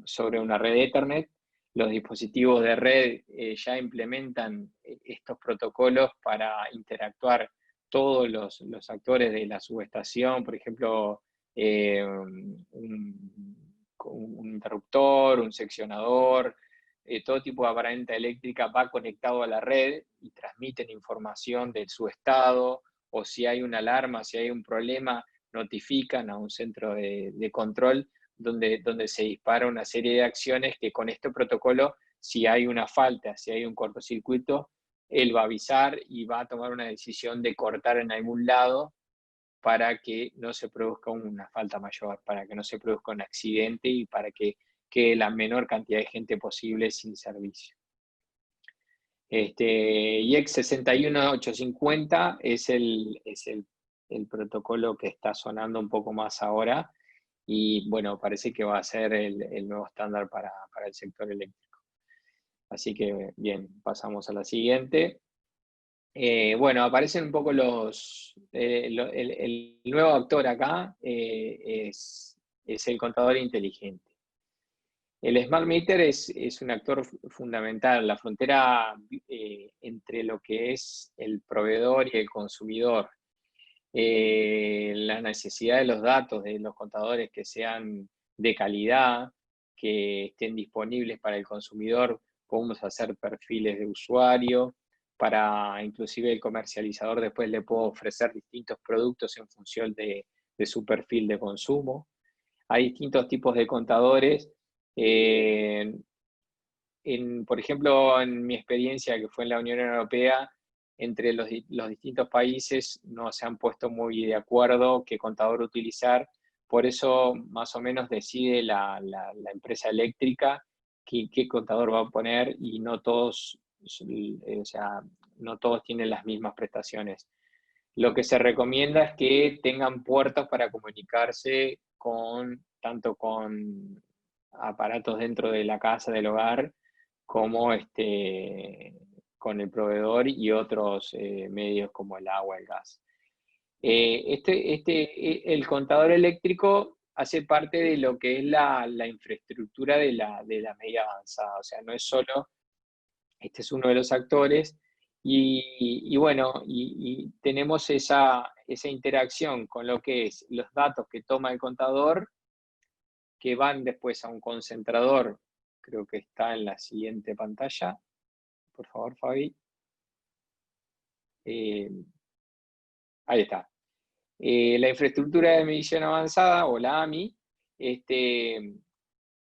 sobre una red Ethernet. Los dispositivos de red ya implementan estos protocolos para interactuar todos los actores de la subestación, por ejemplo, un interruptor, un seccionador, todo tipo de paramenta eléctrica va conectado a la red y transmiten información de su estado, o si hay una alarma, si hay un problema, notifican a un centro de control donde se dispara una serie de acciones que con este protocolo, si hay una falta, si hay un cortocircuito, él va a avisar y va a tomar una decisión de cortar en algún lado para que no se produzca una falta mayor, para que no se produzca un accidente y para que quede la menor cantidad de gente posible sin servicio. IEC 61850 es el protocolo que está sonando un poco más ahora, y bueno, parece que va a ser el nuevo estándar para el sector eléctrico. Así que bien, pasamos a la siguiente. Bueno, aparecen un poco el nuevo actor acá, es el contador inteligente. El Smart Meter es un actor fundamental, la frontera entre lo que es el proveedor y el consumidor. La necesidad de los datos de los contadores que sean de calidad, que estén disponibles para el consumidor. Podemos hacer perfiles de usuario, para inclusive el comercializador después le puedo ofrecer distintos productos en función de su perfil de consumo. Hay distintos tipos de contadores. Por ejemplo, en mi experiencia que fue en la Unión Europea, entre los distintos países no se han puesto muy de acuerdo qué contador utilizar, por eso más o menos decide la empresa eléctrica qué contador va a poner, y no todos, o sea, no todos tienen las mismas prestaciones. Lo que se recomienda es que tengan puertos para comunicarse tanto con aparatos dentro de la casa, del hogar, como con el proveedor y otros medios como el agua, el gas. El contador eléctrico hace parte de lo que es la infraestructura de la media avanzada, o sea, no es solo, este es uno de los actores, y bueno, y tenemos esa interacción con lo que es los datos que toma el contador, que van después a un concentrador. Creo que está en la siguiente pantalla. Por favor, Fabi. Ahí está. La infraestructura de medición avanzada, o la AMI,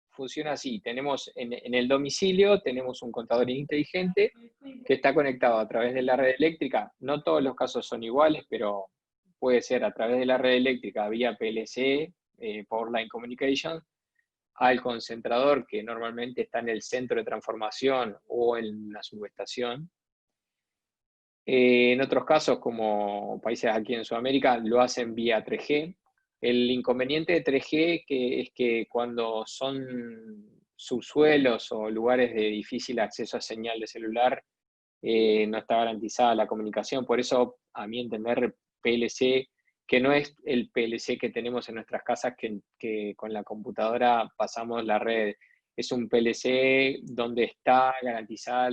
funciona así. Tenemos en el domicilio, tenemos un contador inteligente que está conectado a través de la red eléctrica. No todos los casos son iguales, pero puede ser a través de la red eléctrica vía PLC, Power Line Communication, al concentrador que normalmente está en el centro de transformación o en la subestación. En otros casos, como países aquí en Sudamérica, lo hacen vía 3G. El inconveniente de 3G es que cuando son subsuelos o lugares de difícil acceso a señal de celular, no está garantizada la comunicación. Por eso, a mi entender, PLC, que no es el PLC que tenemos en nuestras casas, que con la computadora pasamos la red, es un PLC donde está garantizada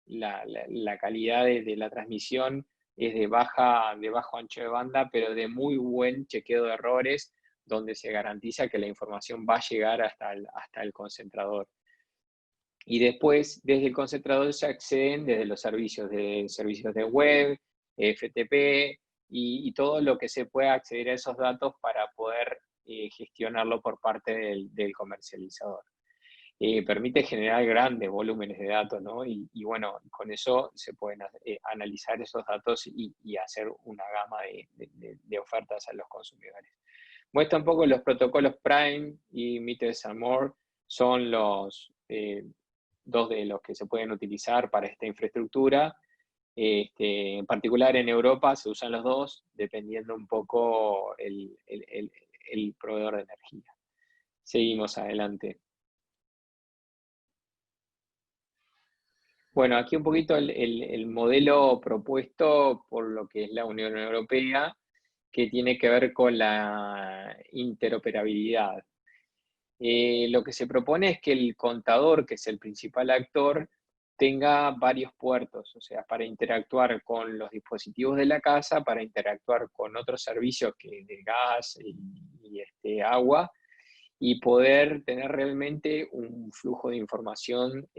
la calidad de la transmisión, es de bajo ancho de banda, pero de muy buen chequeo de errores, donde se garantiza que la información va a llegar hasta el concentrador. Y después, desde el concentrador se acceden desde los servicios de web, FTP, y todo lo que se pueda acceder a esos datos para poder gestionarlo por parte del comercializador. Permite generar grandes volúmenes de datos, ¿no? Y bueno, con eso se pueden analizar esos datos y hacer una gama de ofertas a los consumidores. Muestra un poco los protocolos Prime y Meters and More, son los dos de los que se pueden utilizar para esta infraestructura. En particular en Europa se usan los dos, dependiendo un poco el proveedor de energía. Seguimos adelante. Bueno, aquí un poquito el modelo propuesto por lo que es la Unión Europea, que tiene que ver con la interoperabilidad. Lo que se propone es que el contador, que es el principal actor, tenga varios puertos, o sea, para interactuar con los dispositivos de la casa, para interactuar con otros servicios de gas y agua, y poder tener realmente un flujo de información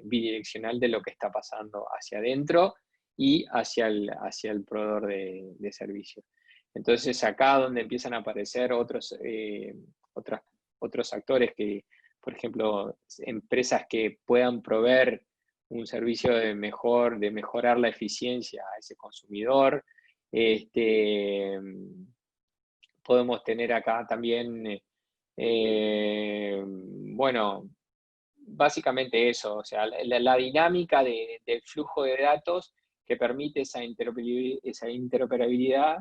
bidireccional de lo que está pasando hacia adentro y hacia el proveedor de servicios. Entonces, acá donde empiezan a aparecer otros actores que, por ejemplo, empresas que puedan proveer un servicio de mejorar la eficiencia a ese consumidor. Podemos tener acá también, bueno, básicamente eso, o sea, la dinámica del flujo de datos que permite esa interoperabilidad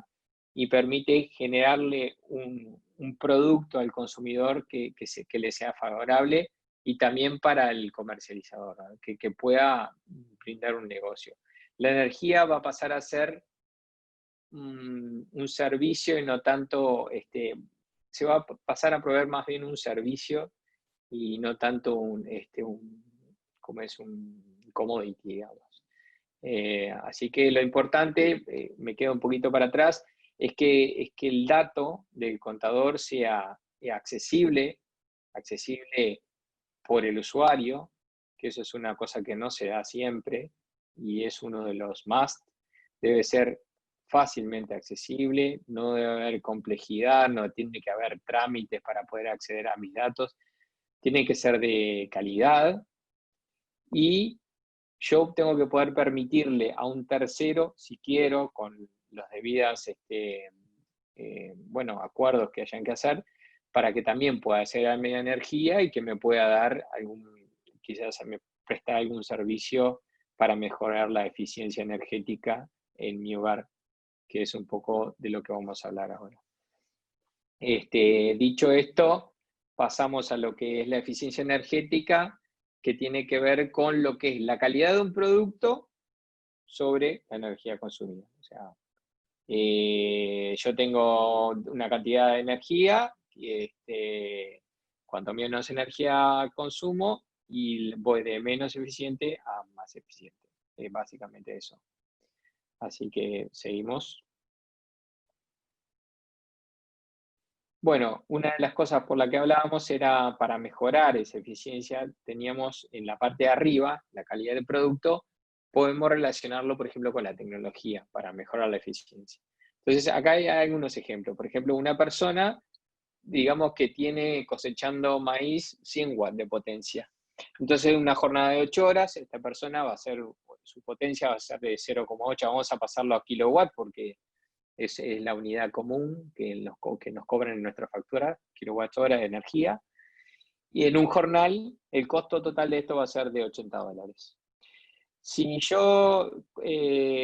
y permite generarle un producto al consumidor que le sea favorable, y también para el comercializador, ¿no? que pueda brindar un negocio. La energía va a pasar a ser un servicio y no tanto, se va a pasar a proveer más bien un servicio y no tanto como es un commodity, digamos. Así que lo importante, me quedo un poquito para atrás, es que el dato del contador sea accesible por el usuario, que eso es una cosa que no se da siempre y es uno de los must. Debe ser fácilmente accesible, no debe haber complejidad, no tiene que haber trámites para poder acceder a mis datos, tiene que ser de calidad, y yo tengo que poder permitirle a un tercero, si quiero, con los debidos acuerdos que hayan que hacer, para que también pueda hacer a media energía y que me pueda dar quizás me prestar algún servicio para mejorar la eficiencia energética en mi hogar, que es un poco de lo que vamos a hablar ahora. Dicho esto, pasamos a lo que es la eficiencia energética, que tiene que ver con lo que es la calidad de un producto sobre la energía consumida. O sea, yo tengo una cantidad de energía, cuanto menos energía consumo, y voy de menos eficiente a más eficiente. Básicamente eso. Así que seguimos. Bueno, una de las cosas por la que hablábamos era para mejorar esa eficiencia, teníamos en la parte de arriba, la calidad del producto, podemos relacionarlo, por ejemplo, con la tecnología para mejorar la eficiencia. Entonces, acá hay algunos ejemplos. Por ejemplo, una persona, digamos que tiene cosechando maíz 100 watts de potencia. Entonces, en una jornada de 8 horas, esta persona va a ser, su potencia va a ser de 0,8, vamos a pasarlo a kilowatts porque es la unidad común que nos cobran en nuestra factura, kilowatts-hora de energía. Y en un jornal, el costo total de esto va a ser de $80. Si yo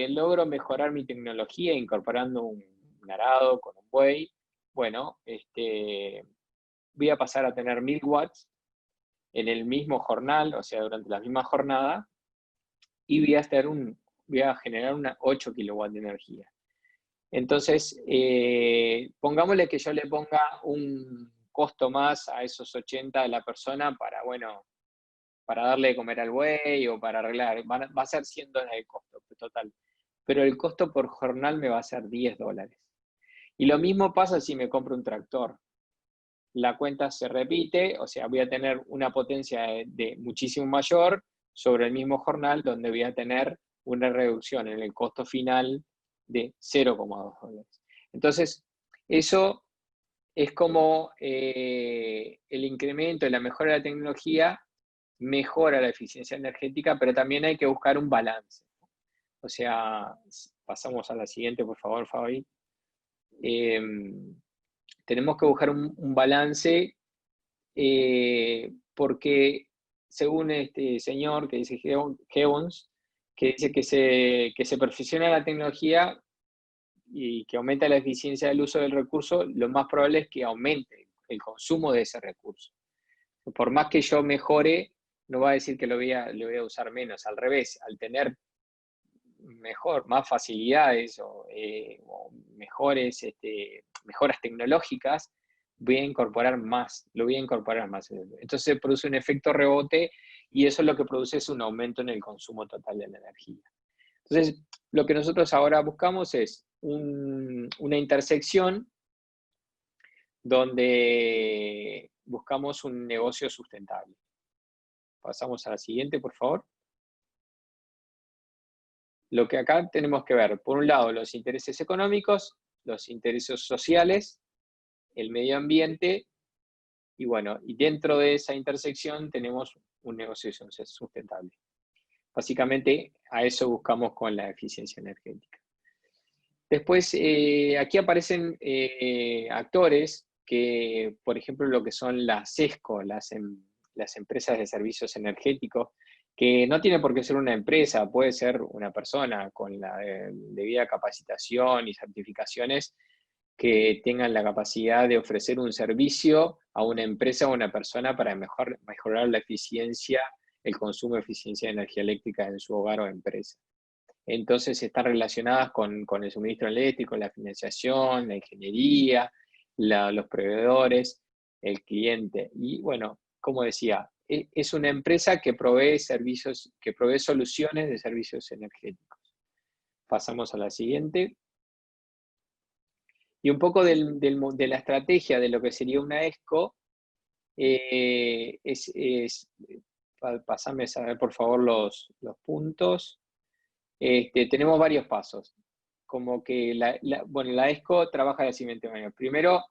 logro mejorar mi tecnología incorporando un arado con un buey, bueno, voy a pasar a tener 1000 watts en el mismo jornal, o sea, durante la misma jornada, y voy a generar 8 kilowatts de energía. Entonces, pongámosle que yo le ponga un costo más a esos 80 de la persona para darle de comer al buey o para arreglar. Va a ser $100 el costo total. Pero el costo por jornal me va a ser $10. Y lo mismo pasa si me compro un tractor. La cuenta se repite, o sea, voy a tener una potencia de muchísimo mayor sobre el mismo jornal, donde voy a tener una reducción en el costo final de $0,2. Entonces, eso es como el incremento y la mejora de la tecnología mejora la eficiencia energética, pero también hay que buscar un balance. O sea, pasamos a la siguiente, por favor, Fabi. Tenemos que buscar un balance porque según este señor que dice Gibbons, que dice que se perfecciona la tecnología y que aumenta la eficiencia del uso del recurso, lo más probable es que aumente el consumo de ese recurso. Por más que yo mejore, no va a decir que lo voy a usar menos, al revés, al tener más facilidades o mejoras tecnológicas, lo voy a incorporar más. Entonces se produce un efecto rebote y eso lo que produce es un aumento en el consumo total de la energía. Entonces, lo que nosotros ahora buscamos es una intersección donde buscamos un negocio sustentable. Pasamos a la siguiente, por favor. Lo que acá tenemos que ver, por un lado, los intereses económicos, los intereses sociales, el medio ambiente, y bueno, y dentro de esa intersección tenemos un negocio sustentable. Básicamente, a eso buscamos con la eficiencia energética. Después, aquí aparecen actores que, por ejemplo, lo que son las ESCO, las empresas de servicios energéticos, que no tiene por qué ser una empresa, puede ser una persona con la debida capacitación y certificaciones, que tengan la capacidad de ofrecer un servicio a una empresa o a una persona para mejorar la eficiencia, el consumo de eficiencia de energía eléctrica en su hogar o empresa. Entonces están relacionadas con el suministro eléctrico, la financiación, la ingeniería, los proveedores, el cliente. Y bueno, como decía, es una empresa que provee servicios, que provee soluciones de servicios energéticos. Pasamos a la siguiente. Y un poco de la estrategia de lo que sería una ESCO, pasame a ver por favor los puntos. Tenemos varios pasos. Como que la ESCO trabaja de la siguiente manera. Primero,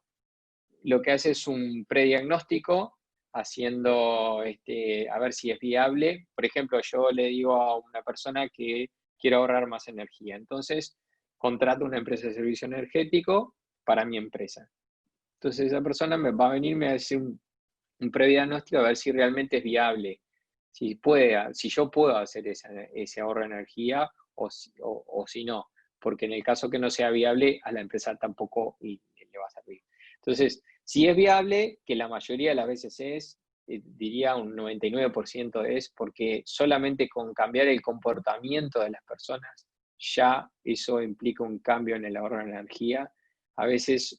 lo que hace es un prediagnóstico, haciendo, a ver si es viable. Por ejemplo, yo le digo a una persona que quiero ahorrar más energía. Entonces, contrato una empresa de servicio energético para mi empresa. Entonces, esa persona me va a venir y me va a hacer un prediagnóstico a ver si realmente es viable, si yo puedo hacer ese ahorro de energía o si no. Porque en el caso que no sea viable, a la empresa tampoco le va a servir. Entonces, si es viable, que la mayoría de las veces es, diría un 99% es, porque solamente con cambiar el comportamiento de las personas, ya eso implica un cambio en el ahorro de energía. A veces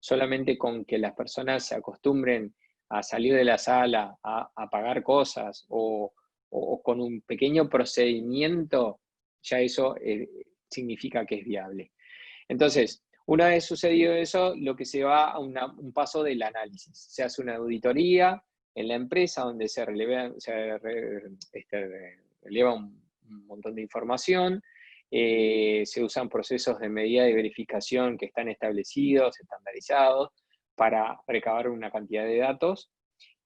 solamente con que las personas se acostumbren a salir de la sala, a pagar cosas, o con un pequeño procedimiento, ya eso significa que es viable. Entonces, una vez sucedido eso, lo que se va a un paso del análisis. Se hace una auditoría en la empresa donde se releva un montón de información, se usan procesos de medida y verificación que están establecidos, estandarizados, para recabar una cantidad de datos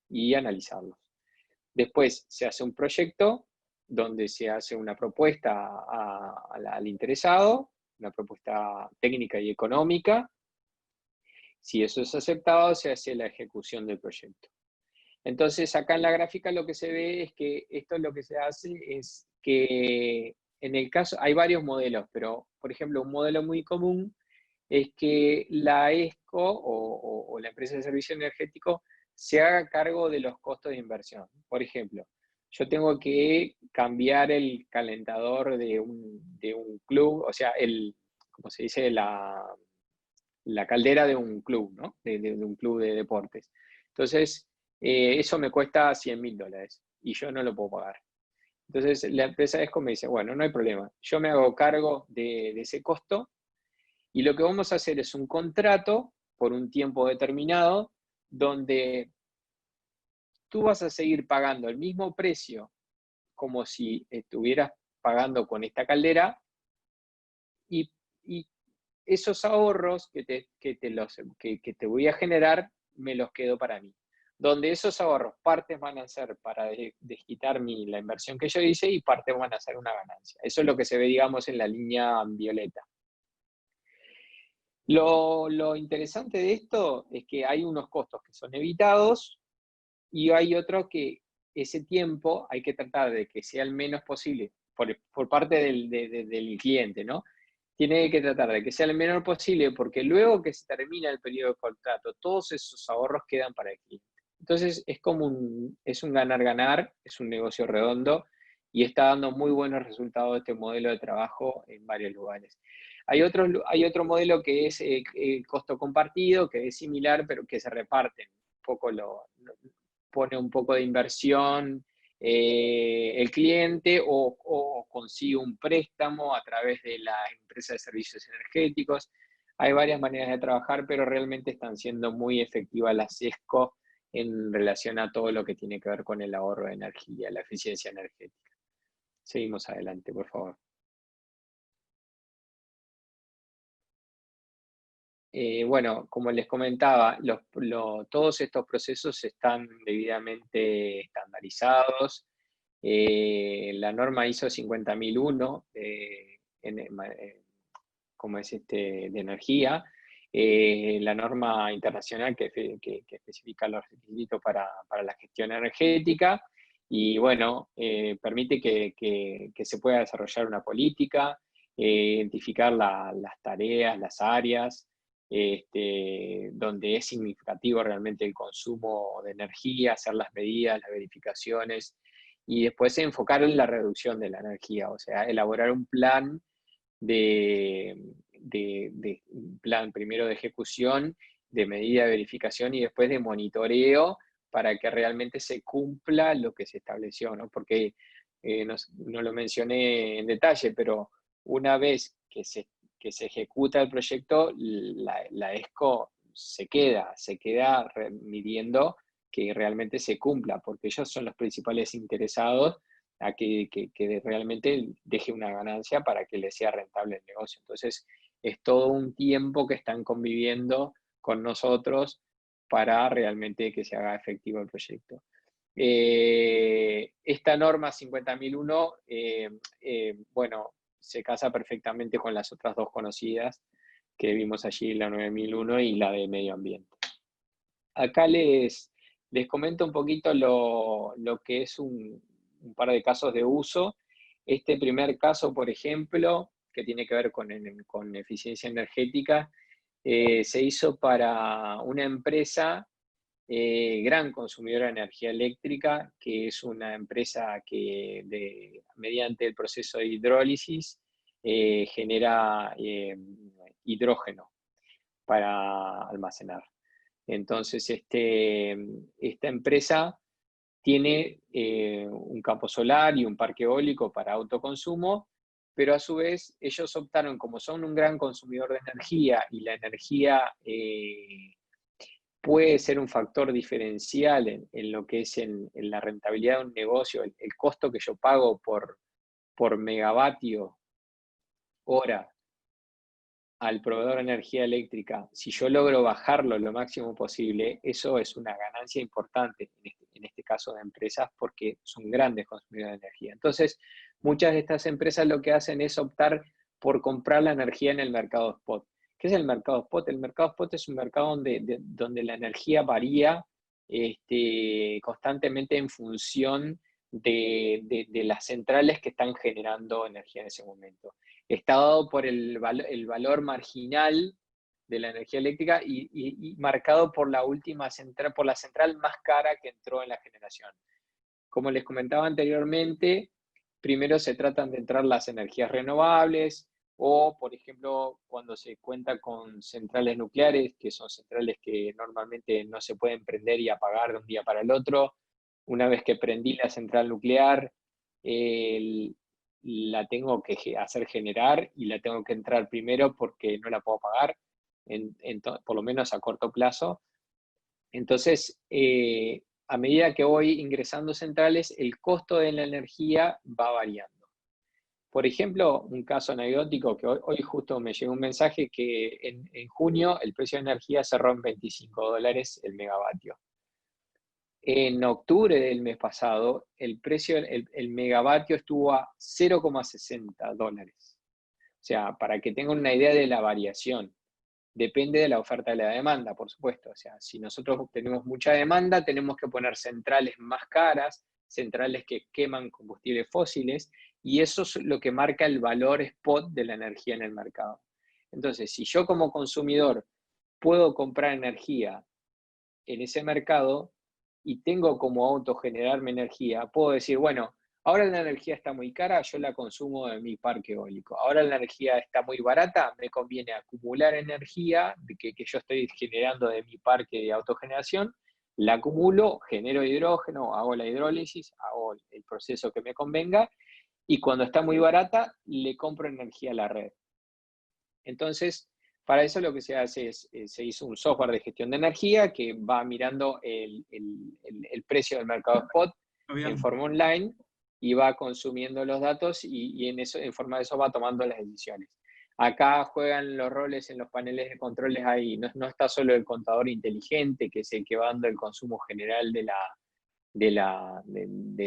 y analizarlos. Después se hace un proyecto donde se hace una propuesta al interesado, una propuesta técnica y económica. Si eso es aceptado, se hace la ejecución del proyecto. Entonces, acá en la gráfica lo que se ve es que esto lo que se hace es que, en el caso, hay varios modelos, pero, por ejemplo, un modelo muy común es que la ESCO o la empresa de servicio energético se haga cargo de los costos de inversión. Por ejemplo, yo tengo que cambiar el calentador de un club, o sea, como se dice, la caldera de un club, ¿no? De un club de deportes. Entonces, eso me cuesta $100.000 y yo no lo puedo pagar. Entonces, la empresa ESCO me dice, bueno, no hay problema, yo me hago cargo de ese costo y lo que vamos a hacer es un contrato por un tiempo determinado donde tú vas a seguir pagando el mismo precio como si estuvieras pagando con esta caldera y esos ahorros que te voy a generar me los quedo para mí. Donde esos ahorros, partes van a ser para desquitar la inversión que yo hice y partes van a ser una ganancia. Eso es lo que se ve, digamos, en la línea violeta. Lo interesante de esto es que hay unos costos que son evitados y hay otros que ese tiempo hay que tratar de que sea el menos posible por parte del cliente, ¿no? Tiene que tratar de que sea el menor posible porque luego que se termina el periodo de contrato, todos esos ahorros quedan para el cliente. Entonces es un ganar-ganar, es un negocio redondo y está dando muy buenos resultados este modelo de trabajo en varios lugares. Hay otro modelo que es costo compartido, que es similar, pero que se reparten. Un poco pone un poco de inversión el cliente o consigue un préstamo a través de la empresa de servicios energéticos. Hay varias maneras de trabajar, pero realmente están siendo muy efectivas las ESCO en relación a todo lo que tiene que ver con el ahorro de energía, la eficiencia energética. Seguimos adelante, por favor. Bueno, como les comentaba, todos estos procesos están debidamente estandarizados. La norma ISO 50001, como es de energía, la norma internacional que especifica los requisitos para la gestión energética, y bueno, permite que se pueda desarrollar una política, identificar las tareas, las áreas, donde es significativo realmente el consumo de energía, hacer las medidas, las verificaciones, y después enfocar en la reducción de la energía, o sea, elaborar un plan plan primero de ejecución, de medida de verificación y después de monitoreo para que realmente se cumpla lo que se estableció, ¿no? Porque no lo mencioné en detalle, pero una vez que se ejecuta el proyecto, la ESCO se queda midiendo que realmente se cumpla, porque ellos son los principales interesados a que realmente deje una ganancia para que les sea rentable el negocio. Entonces, es todo un tiempo que están conviviendo con nosotros para realmente que se haga efectivo el proyecto. Esta norma 50.001, bueno, se casa perfectamente con las otras dos conocidas que vimos allí, la 9.001 y la de medio ambiente. Acá les comento un poquito lo que es un par de casos de uso. Este primer caso, por ejemplo, que tiene que ver con eficiencia energética, se hizo para una empresa gran consumidora de energía eléctrica, que es una empresa que mediante el proceso de hidrólisis genera hidrógeno para almacenar. Entonces, esta empresa tiene un campo solar y un parque eólico para autoconsumo, pero a su vez ellos optaron, como son un gran consumidor de energía y la energía puede ser un factor diferencial en lo que es en la rentabilidad de un negocio, el costo que yo pago por megavatio hora al proveedor de energía eléctrica, si yo logro bajarlo lo máximo posible, eso es una ganancia importante en este caso de empresas porque son grandes consumidores de energía. Entonces, muchas de estas empresas lo que hacen es optar por comprar la energía en el mercado spot. ¿Qué es el mercado spot? El mercado spot es un mercado donde la energía varía constantemente en función de las centrales que están generando energía en ese momento. Está dado por el valor marginal de la energía eléctrica y marcado por la última central, por la central más cara que entró en la generación. Como les comentaba anteriormente, primero se tratan de entrar las energías renovables o, por ejemplo, cuando se cuenta con centrales nucleares, que son centrales que normalmente no se pueden prender y apagar de un día para el otro. Una vez que prendí la central nuclear, la tengo que hacer generar y la tengo que entrar primero porque no la puedo pagar, por lo menos a corto plazo. Entonces, a medida que voy ingresando centrales, el costo de la energía va variando. Por ejemplo, un caso anecdótico que hoy justo me llegó un mensaje que en junio el precio de energía cerró en $25 el megavatio. En octubre del mes pasado, el precio, el megavatio estuvo a $0,60. O sea, para que tengan una idea de la variación. Depende de la oferta y la demanda, por supuesto. O sea, si nosotros tenemos mucha demanda, tenemos que poner centrales más caras, centrales que queman combustibles fósiles, y eso es lo que marca el valor spot de la energía en el mercado. Entonces, si yo como consumidor puedo comprar energía en ese mercado y tengo como autogenerarme energía, puedo decir, bueno, ahora la energía está muy cara, yo la consumo de mi parque eólico. Ahora la energía está muy barata, me conviene acumular energía que yo estoy generando de mi parque de autogeneración, la acumulo, genero hidrógeno, hago la hidrólisis, hago el proceso que me convenga, y cuando está muy barata, le compro energía a la red. Entonces, para eso lo que se hace es, se hizo un software de gestión de energía que va mirando el precio del mercado spot en forma online y va consumiendo los datos y en forma de eso va tomando las decisiones. Acá juegan los roles en los paneles de controles ahí. No está solo el contador inteligente, que es el que va dando el consumo general de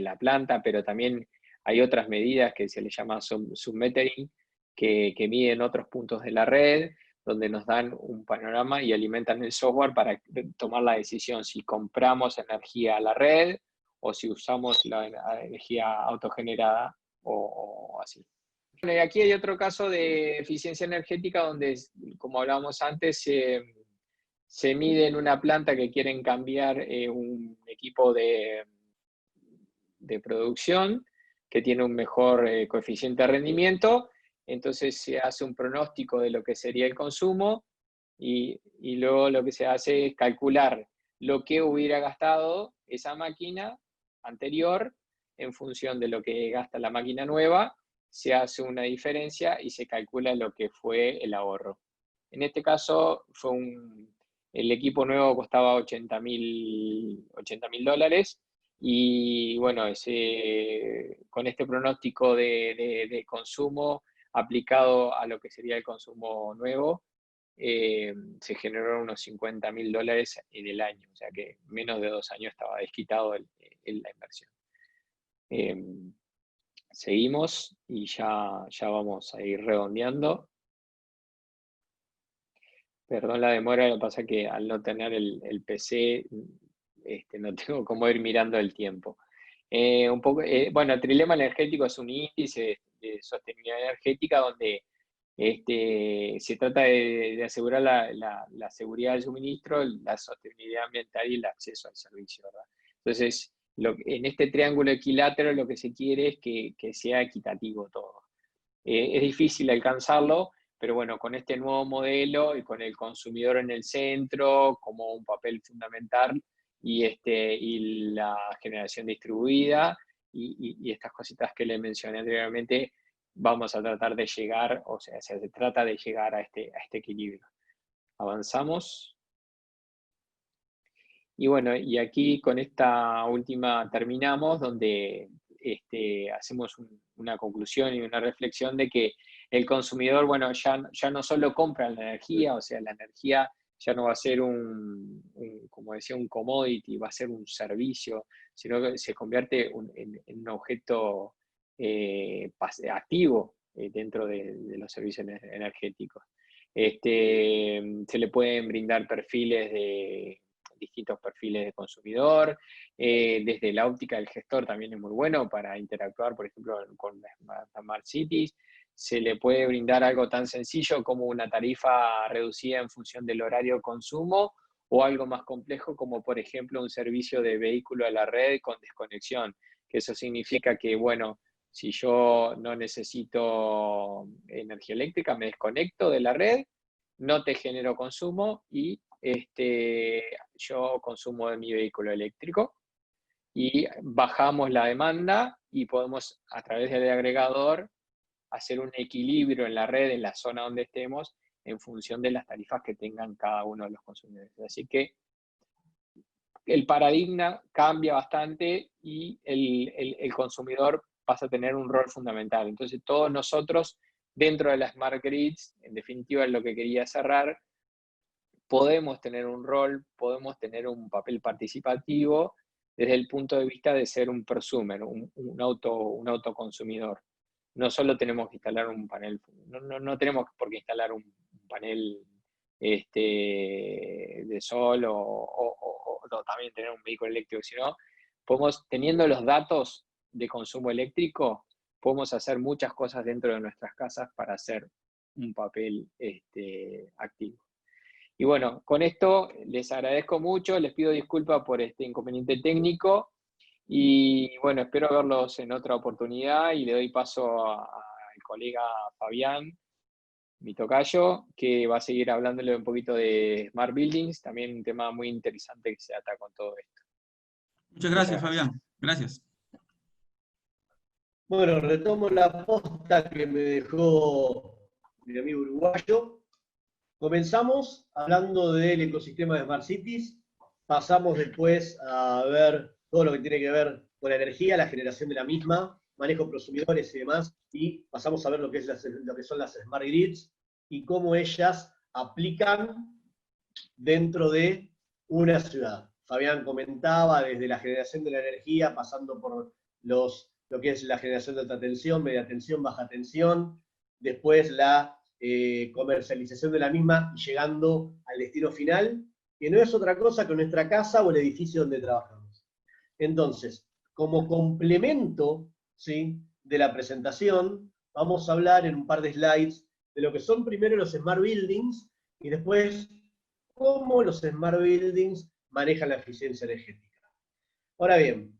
la planta, pero también hay otras medidas que se le llama submetering, que miden otros puntos de la red, donde nos dan un panorama y alimentan el software para tomar la decisión si compramos energía a la red o si usamos la energía autogenerada o así. Bueno, y aquí hay otro caso de eficiencia energética donde, como hablábamos antes, se mide en una planta que quieren cambiar un equipo de producción que tiene un mejor coeficiente de rendimiento, entonces se hace un pronóstico de lo que sería el consumo y luego lo que se hace es calcular lo que hubiera gastado esa máquina anterior en función de lo que gasta la máquina nueva, se hace una diferencia y se calcula lo que fue el ahorro. En este caso el equipo nuevo costaba $80.000 y bueno, con este pronóstico de consumo aplicado a lo que sería el consumo nuevo, se generaron unos $50.000 en el año, o sea que menos de 2 años estaba desquitado la inversión. Seguimos y ya vamos a ir redondeando. Perdón la demora, lo que pasa es que al no tener el PC, no tengo cómo ir mirando el tiempo. Bueno, Trilema Energético es un índice de sostenibilidad energética donde se trata de asegurar la seguridad del suministro, la sostenibilidad ambiental y el acceso al servicio, ¿verdad? Entonces, en este triángulo equilátero lo que se quiere es que sea equitativo todo. Es difícil alcanzarlo, pero bueno, con este nuevo modelo y con el consumidor en el centro como un papel fundamental y la generación distribuida y estas cositas que le mencioné anteriormente, vamos a tratar de llegar, o sea, se trata de llegar a este equilibrio. Avanzamos. Y bueno, y aquí con esta última terminamos, donde hacemos una conclusión y una reflexión de que el consumidor, bueno, ya no solo compra la energía, o sea, la energía ya no va a ser como decía, un commodity, va a ser un servicio, sino que se convierte en un objeto activo dentro de los servicios energéticos. Se le pueden brindar distintos perfiles de consumidor, desde la óptica del gestor también es muy bueno para interactuar, por ejemplo, con Smart Cities. Se le puede brindar algo tan sencillo como una tarifa reducida en función del horario de consumo, o algo más complejo como, por ejemplo, un servicio de vehículo a la red con desconexión, que eso significa que, bueno, si yo no necesito energía eléctrica, me desconecto de la red, no te genero consumo y yo consumo de mi vehículo eléctrico y bajamos la demanda y podemos a través del agregador hacer un equilibrio en la red, en la zona donde estemos, en función de las tarifas que tengan cada uno de los consumidores. Así que el paradigma cambia bastante y el consumidor pasa a tener un rol fundamental. Entonces todos nosotros, dentro de las Smart Grids, en definitiva es lo que quería cerrar, podemos tener un rol, podemos tener un papel participativo desde el punto de vista de ser un prosumer, un autoconsumidor. No solo tenemos que instalar un panel, no tenemos por qué instalar un panel de sol o también tener un vehículo eléctrico, sino teniendo los datos de consumo eléctrico, podemos hacer muchas cosas dentro de nuestras casas para hacer un papel activo. Y bueno, con esto les agradezco mucho, les pido disculpas por este inconveniente técnico y bueno, espero verlos en otra oportunidad y le doy paso al colega Fabián, mi tocayo, que va a seguir hablándole un poquito de Smart Buildings, también un tema muy interesante que se ata con todo esto. Muchas gracias, Fabián. Gracias. Bueno, retomo la posta que me dejó mi amigo uruguayo. Comenzamos hablando del ecosistema de Smart Cities, pasamos después a ver todo lo que tiene que ver con la energía, la generación de la misma, manejo de consumidores y demás, y pasamos a ver lo que son las Smart Grids y cómo ellas aplican dentro de una ciudad. Fabián comentaba desde la generación de la energía, pasando por lo que es la generación de alta tensión, media tensión, baja tensión, después la comercialización de la misma y llegando al destino final, que no es otra cosa que nuestra casa o el edificio donde trabajamos. Entonces, como complemento, ¿sí?, de la presentación, vamos a hablar en un par de slides de lo que son primero los Smart Buildings y después cómo los Smart Buildings manejan la eficiencia energética. Ahora bien,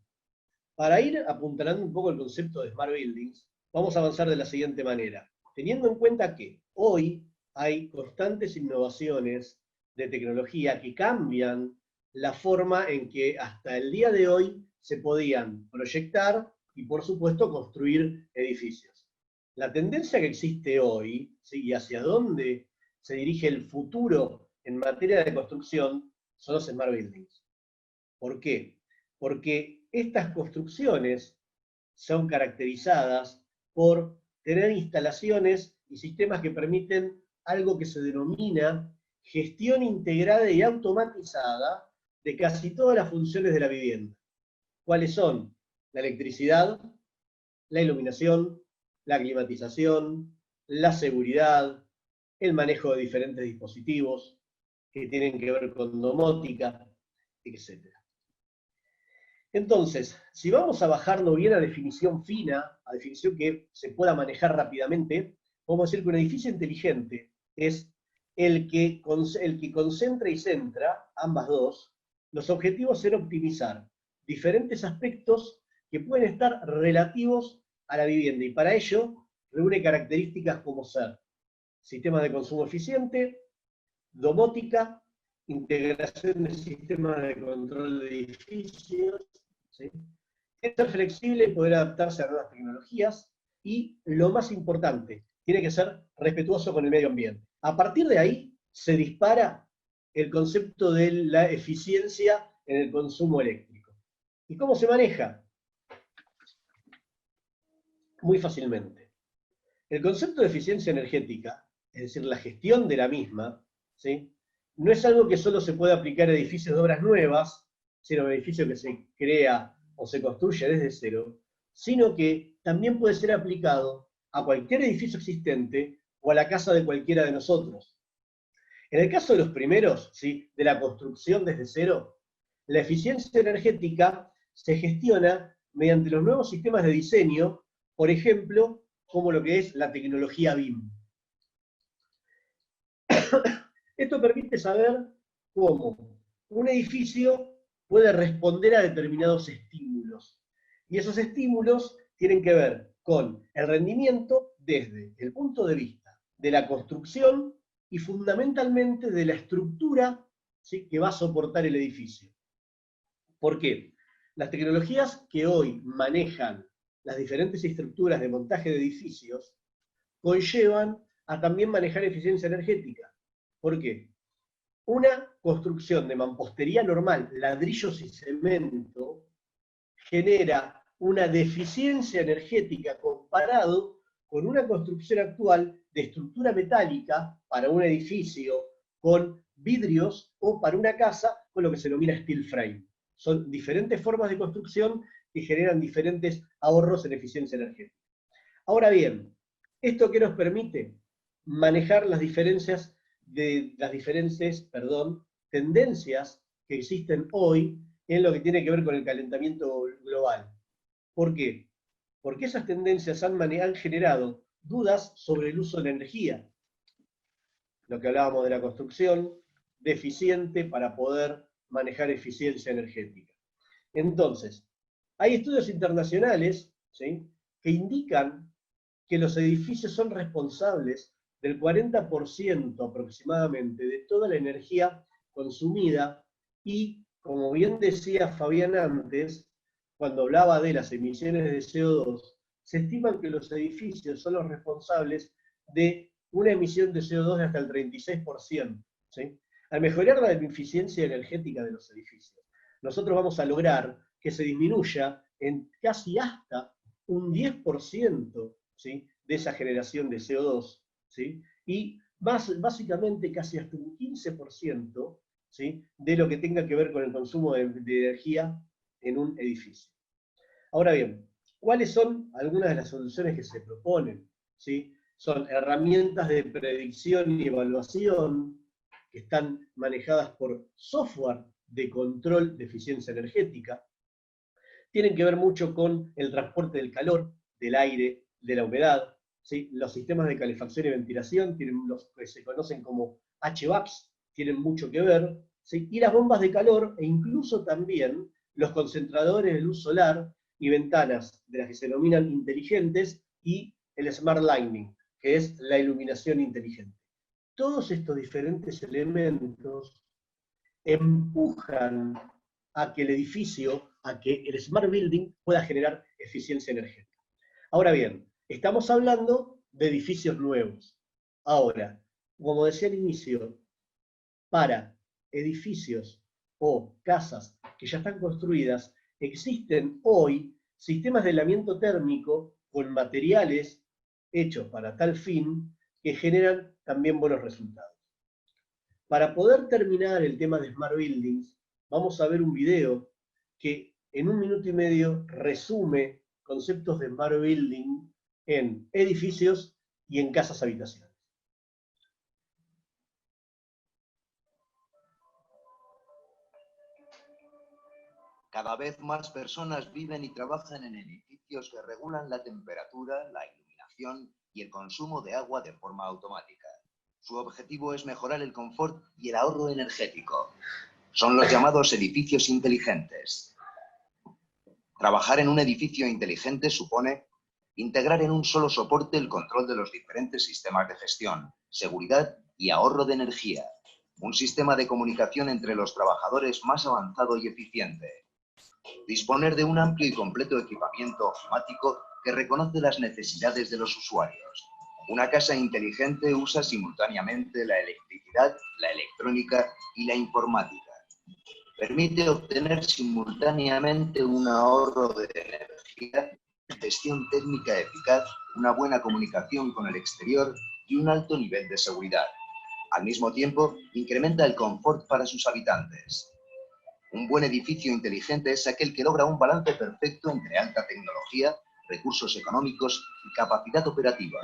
para ir apuntalando un poco el concepto de Smart Buildings, vamos a avanzar de la siguiente manera. Teniendo en cuenta que hoy hay constantes innovaciones de tecnología que cambian la forma en que hasta el día de hoy se podían proyectar y, por supuesto, construir edificios. La tendencia que existe hoy, ¿sí?, y hacia dónde se dirige el futuro en materia de construcción, son los Smart Buildings. ¿Por qué? Porque estas construcciones son caracterizadas por tener instalaciones y sistemas que permiten algo que se denomina gestión integrada y automatizada de casi todas las funciones de la vivienda. ¿Cuáles son? La electricidad, la iluminación, la climatización, la seguridad, el manejo de diferentes dispositivos que tienen que ver con domótica, etc. Entonces, si vamos a bajarlo bien a definición fina, a definición que se pueda manejar rápidamente, podemos decir que un edificio inteligente es el que concentra y centra, ambas dos, los objetivos en optimizar diferentes aspectos que pueden estar relativos a la vivienda, y para ello reúne características como ser sistemas de consumo eficiente, domótica, integración de sistemas de control de edificios, ¿sí?, ser flexible y poder adaptarse a nuevas tecnologías, y lo más importante, tiene que ser respetuoso con el medio ambiente. A partir de ahí se dispara el concepto de la eficiencia en el consumo eléctrico. ¿Y cómo se maneja? Muy fácilmente. El concepto de eficiencia energética, es decir, la gestión de la misma, ¿sí?, no es algo que solo se puede aplicar a edificios de obras nuevas, sino a un edificio que se crea o se construye desde cero, sino que también puede ser aplicado a cualquier edificio existente o a la casa de cualquiera de nosotros. En el caso de los primeros, ¿sí?, de la construcción desde cero, la eficiencia energética se gestiona mediante los nuevos sistemas de diseño, por ejemplo, como lo que es la tecnología BIM. Esto permite saber cómo un edificio puede responder a determinados estímulos. Y esos estímulos tienen que ver con el rendimiento desde el punto de vista de la construcción y fundamentalmente de la estructura, ¿sí?, que va a soportar el edificio. ¿Por qué? Las tecnologías que hoy manejan las diferentes estructuras de montaje de edificios conllevan a también manejar eficiencia energética. ¿Por qué? Una construcción de mampostería normal, ladrillos y cemento, genera una deficiencia energética comparado con una construcción actual de estructura metálica para un edificio con vidrios o para una casa con lo que se denomina steel frame. Son diferentes formas de construcción que generan diferentes ahorros en eficiencia energética. Ahora bien, ¿esto qué nos permite? Manejar las diferentes tendencias que existen hoy en lo que tiene que ver con el calentamiento global. ¿Por qué? Porque esas tendencias han generado dudas sobre el uso de la energía. Lo que hablábamos de la construcción, deficiente para poder manejar eficiencia energética. Entonces, hay estudios internacionales, ¿sí?, que indican que los edificios son responsables del 40% aproximadamente de toda la energía consumida, y, como bien decía Fabián antes, cuando hablaba de las emisiones de CO2, se estiman que los edificios son los responsables de una emisión de CO2 de hasta el 36%, ¿sí? Al mejorar la eficiencia energética de los edificios, nosotros vamos a lograr que se disminuya en casi hasta un 10%, ¿sí?, de esa generación de CO2, ¿sí?, y básicamente casi hasta un 15%, ¿sí?, de lo que tenga que ver con el consumo de energía en un edificio. Ahora bien, ¿cuáles son algunas de las soluciones que se proponen? ¿Sí? Son herramientas de predicción y evaluación que están manejadas por software de control de eficiencia energética. Tienen que ver mucho con el transporte del calor, del aire, de la humedad, ¿sí? Los sistemas de calefacción y ventilación, tienen los que se conocen como HVACs, tienen mucho que ver, ¿sí? Y las bombas de calor, e incluso también los concentradores de luz solar y ventanas, de las que se denominan inteligentes, y el Smart Lighting, que es la iluminación inteligente. Todos estos diferentes elementos empujan a que el edificio, a que el Smart Building pueda generar eficiencia energética. Ahora bien, estamos hablando de edificios nuevos. Ahora, como decía al inicio, para edificios o casas que ya están construidas, existen hoy sistemas de aislamiento térmico con materiales hechos para tal fin que generan también buenos resultados. Para poder terminar el tema de Smart Buildings, vamos a ver un video que en 1 minuto y medio resume conceptos de Smart Building en edificios y en casas habitaciones. Cada vez más personas viven y trabajan en edificios que regulan la temperatura, la iluminación y el consumo de agua de forma automática. Su objetivo es mejorar el confort y el ahorro energético. Son los llamados edificios inteligentes. Trabajar en un edificio inteligente supone integrar en un solo soporte el control de los diferentes sistemas de gestión, seguridad y ahorro de energía. Un sistema de comunicación entre los trabajadores más avanzado y eficiente. Disponer de un amplio y completo equipamiento automático que reconoce las necesidades de los usuarios. Una casa inteligente usa simultáneamente la electricidad, la electrónica y la informática. Permite obtener simultáneamente un ahorro de energía, gestión técnica eficaz, una buena comunicación con el exterior y un alto nivel de seguridad. Al mismo tiempo, incrementa el confort para sus habitantes. Un buen edificio inteligente es aquel que logra un balance perfecto entre alta tecnología, recursos económicos y capacidad operativa.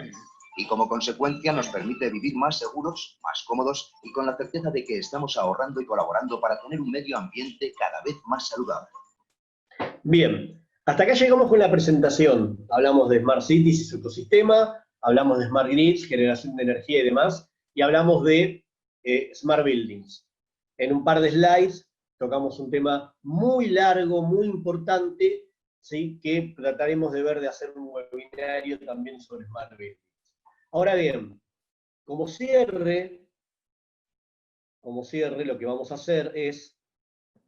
Y como consecuencia nos permite vivir más seguros, más cómodos y con la certeza de que estamos ahorrando y colaborando para tener un medio ambiente cada vez más saludable. Bien, hasta acá llegamos con la presentación. Hablamos de Smart Cities y su ecosistema, hablamos de Smart Grids, generación de energía y demás, y hablamos de Smart Buildings. En un par de slides tocamos un tema muy largo, muy importante, ¿sí? Que trataremos de ver de hacer un webinario también sobre Smart Buildings. Ahora bien, como cierre, lo que vamos a hacer es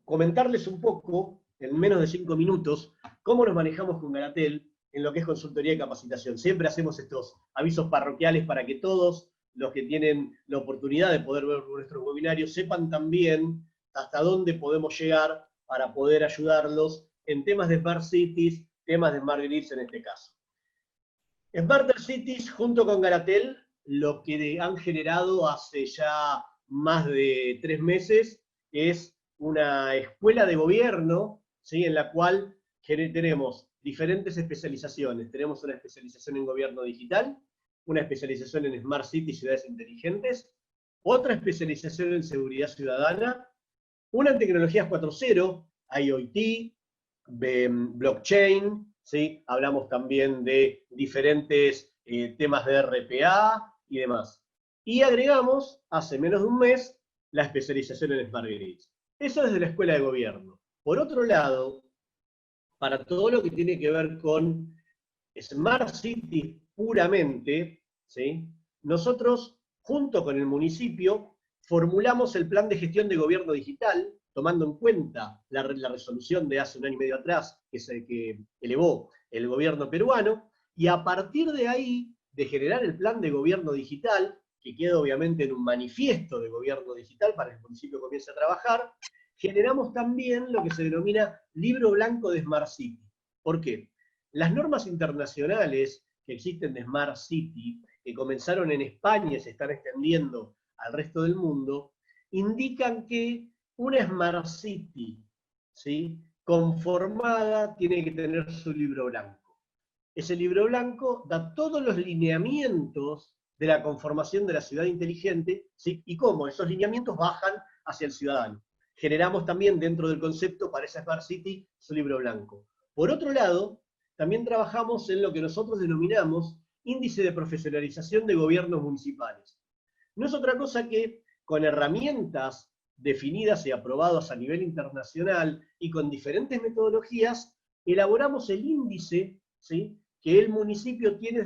comentarles un poco, en menos de 5 minutos, cómo nos manejamos con Garatel en lo que es consultoría y capacitación. Siempre hacemos estos avisos parroquiales para que todos los que tienen la oportunidad de poder ver nuestros webinarios sepan también hasta dónde podemos llegar para poder ayudarlos en temas de Smart Cities, temas de Smart Grids en este caso. Smarter Cities, junto con Garatel, lo que han generado hace ya más de 3 meses es una escuela de gobierno, ¿sí? En la cual tenemos diferentes especializaciones. Tenemos una especialización en gobierno digital, una especialización en Smart Cities, ciudades inteligentes, otra especialización en seguridad ciudadana, una en tecnologías 4.0, IoT, blockchain, ¿sí? Hablamos también de diferentes temas de RPA y demás. Y agregamos, hace menos de un mes, la especialización en Smart Grids. Eso desde la escuela de gobierno. Por otro lado, para todo lo que tiene que ver con Smart Cities puramente, ¿sí? Nosotros, junto con el municipio, formulamos el plan de gestión de gobierno digital, tomando en cuenta la resolución de hace 1 año y medio atrás, que elevó el gobierno peruano, y a partir de ahí, de generar el plan de gobierno digital, que queda obviamente en un manifiesto de gobierno digital para que el municipio comience a trabajar, generamos también lo que se denomina Libro Blanco de Smart City. ¿Por qué? Las normas internacionales que existen de Smart City, que comenzaron en España y se están extendiendo al resto del mundo, indican que una Smart City, ¿sí? Conformada tiene que tener su libro blanco. Ese libro blanco da todos los lineamientos de la conformación de la ciudad inteligente, ¿sí? Y cómo esos lineamientos bajan hacia el ciudadano. Generamos también dentro del concepto para esa Smart City su libro blanco. Por otro lado, también trabajamos en lo que nosotros denominamos Índice de Profesionalización de Gobiernos Municipales. No es otra cosa que con herramientas definidas y aprobadas a nivel internacional y con diferentes metodologías, elaboramos el índice, ¿sí?, que el municipio tiene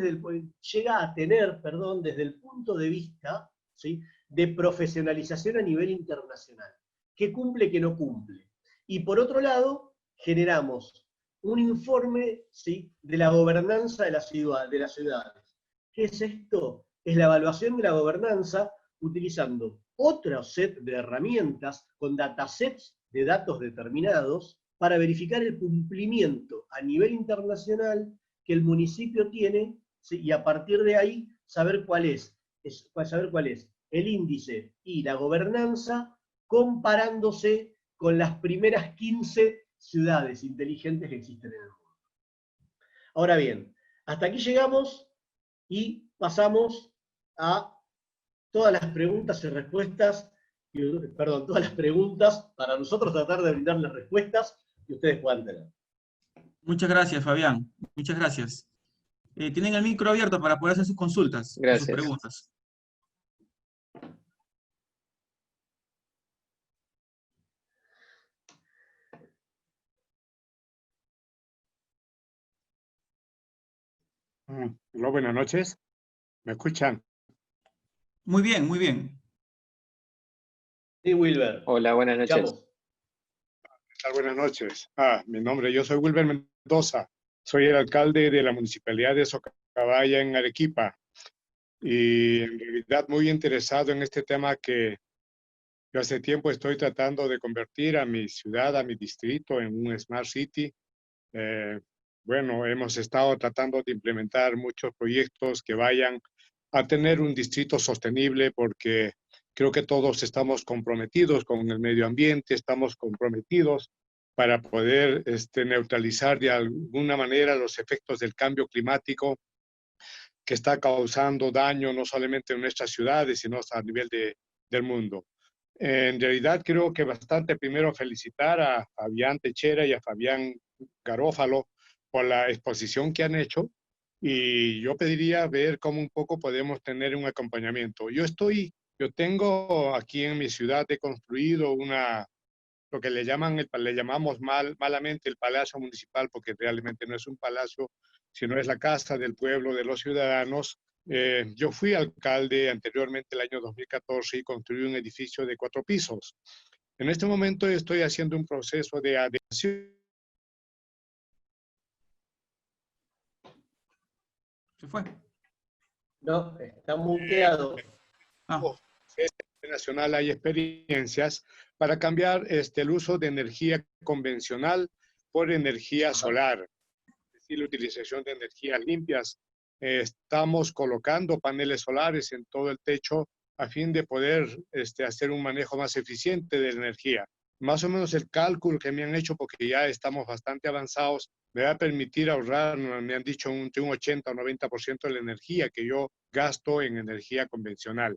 llega a tener, perdón, desde el punto de vista, ¿sí?, de profesionalización a nivel internacional. ¿Qué cumple, qué no cumple? Y por otro lado, generamos un informe, ¿sí?, de la gobernanza de las ciudades. ¿Qué es esto? Es la evaluación de la gobernanza utilizando otro set de herramientas con datasets de datos determinados para verificar el cumplimiento a nivel internacional que el municipio tiene, ¿sí?, y a partir de ahí saber cuál es el índice y la gobernanza comparándose con las primeras 15 ciudades inteligentes que existen en el mundo. Ahora bien, hasta aquí llegamos y pasamos a todas las preguntas y respuestas, todas las preguntas para nosotros tratar de brindar las respuestas que ustedes puedan tener. Muchas gracias, Fabián. Muchas gracias. Tienen el micro abierto para poder hacer sus consultas, sus Gracias. preguntas. Hola, buenas noches. ¿Me escuchan? Muy bien, muy bien. Sí, Wilber. Hola, buenas noches. Escuchamos. Buenas noches. Yo soy Wilber Mendoza. Soy el alcalde de la Municipalidad de Socabaya en Arequipa. Y en realidad muy interesado en este tema que yo hace tiempo estoy tratando de convertir a mi ciudad, a mi distrito, en un Smart City. Hemos estado tratando de implementar muchos proyectos que vayan a tener un distrito sostenible, porque creo que todos estamos comprometidos con el medio ambiente, estamos comprometidos para poder neutralizar de alguna manera los efectos del cambio climático que está causando daño no solamente en nuestras ciudades, sino a nivel del mundo. En realidad creo que bastante primero felicitar a Fabián Techera y a Fabián Garófalo por la exposición que han hecho, y yo pediría ver cómo un poco podemos tener un acompañamiento. Yo tengo aquí en mi ciudad, he construido lo que le llamamos malamente el Palacio Municipal, porque realmente no es un palacio, sino es la casa del pueblo, de los ciudadanos. Yo fui alcalde anteriormente el año 2014 y construí un edificio de 4 pisos. En este momento estoy haciendo un proceso de adecuación. ¿Se fue? No, está muteado. Nacional hay experiencias para cambiar el uso de energía convencional por energía solar, es decir, la utilización de energías limpias. Estamos colocando paneles solares en todo el techo a fin de poder hacer un manejo más eficiente de la energía. Más o menos el cálculo que me han hecho, porque ya estamos bastante avanzados, me va a permitir ahorrar, me han dicho, un 80 o 90% de la energía que yo gasto en energía convencional.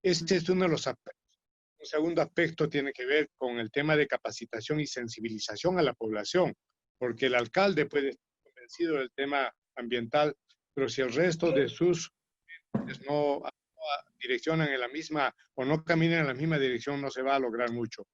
Este es uno de los aspectos. Un segundo aspecto tiene que ver con el tema de capacitación y sensibilización a la población, porque el alcalde puede estar convencido del tema ambiental, pero si el resto de sus no direccionan en la misma o no caminan en la misma dirección, no se va a lograr mucho.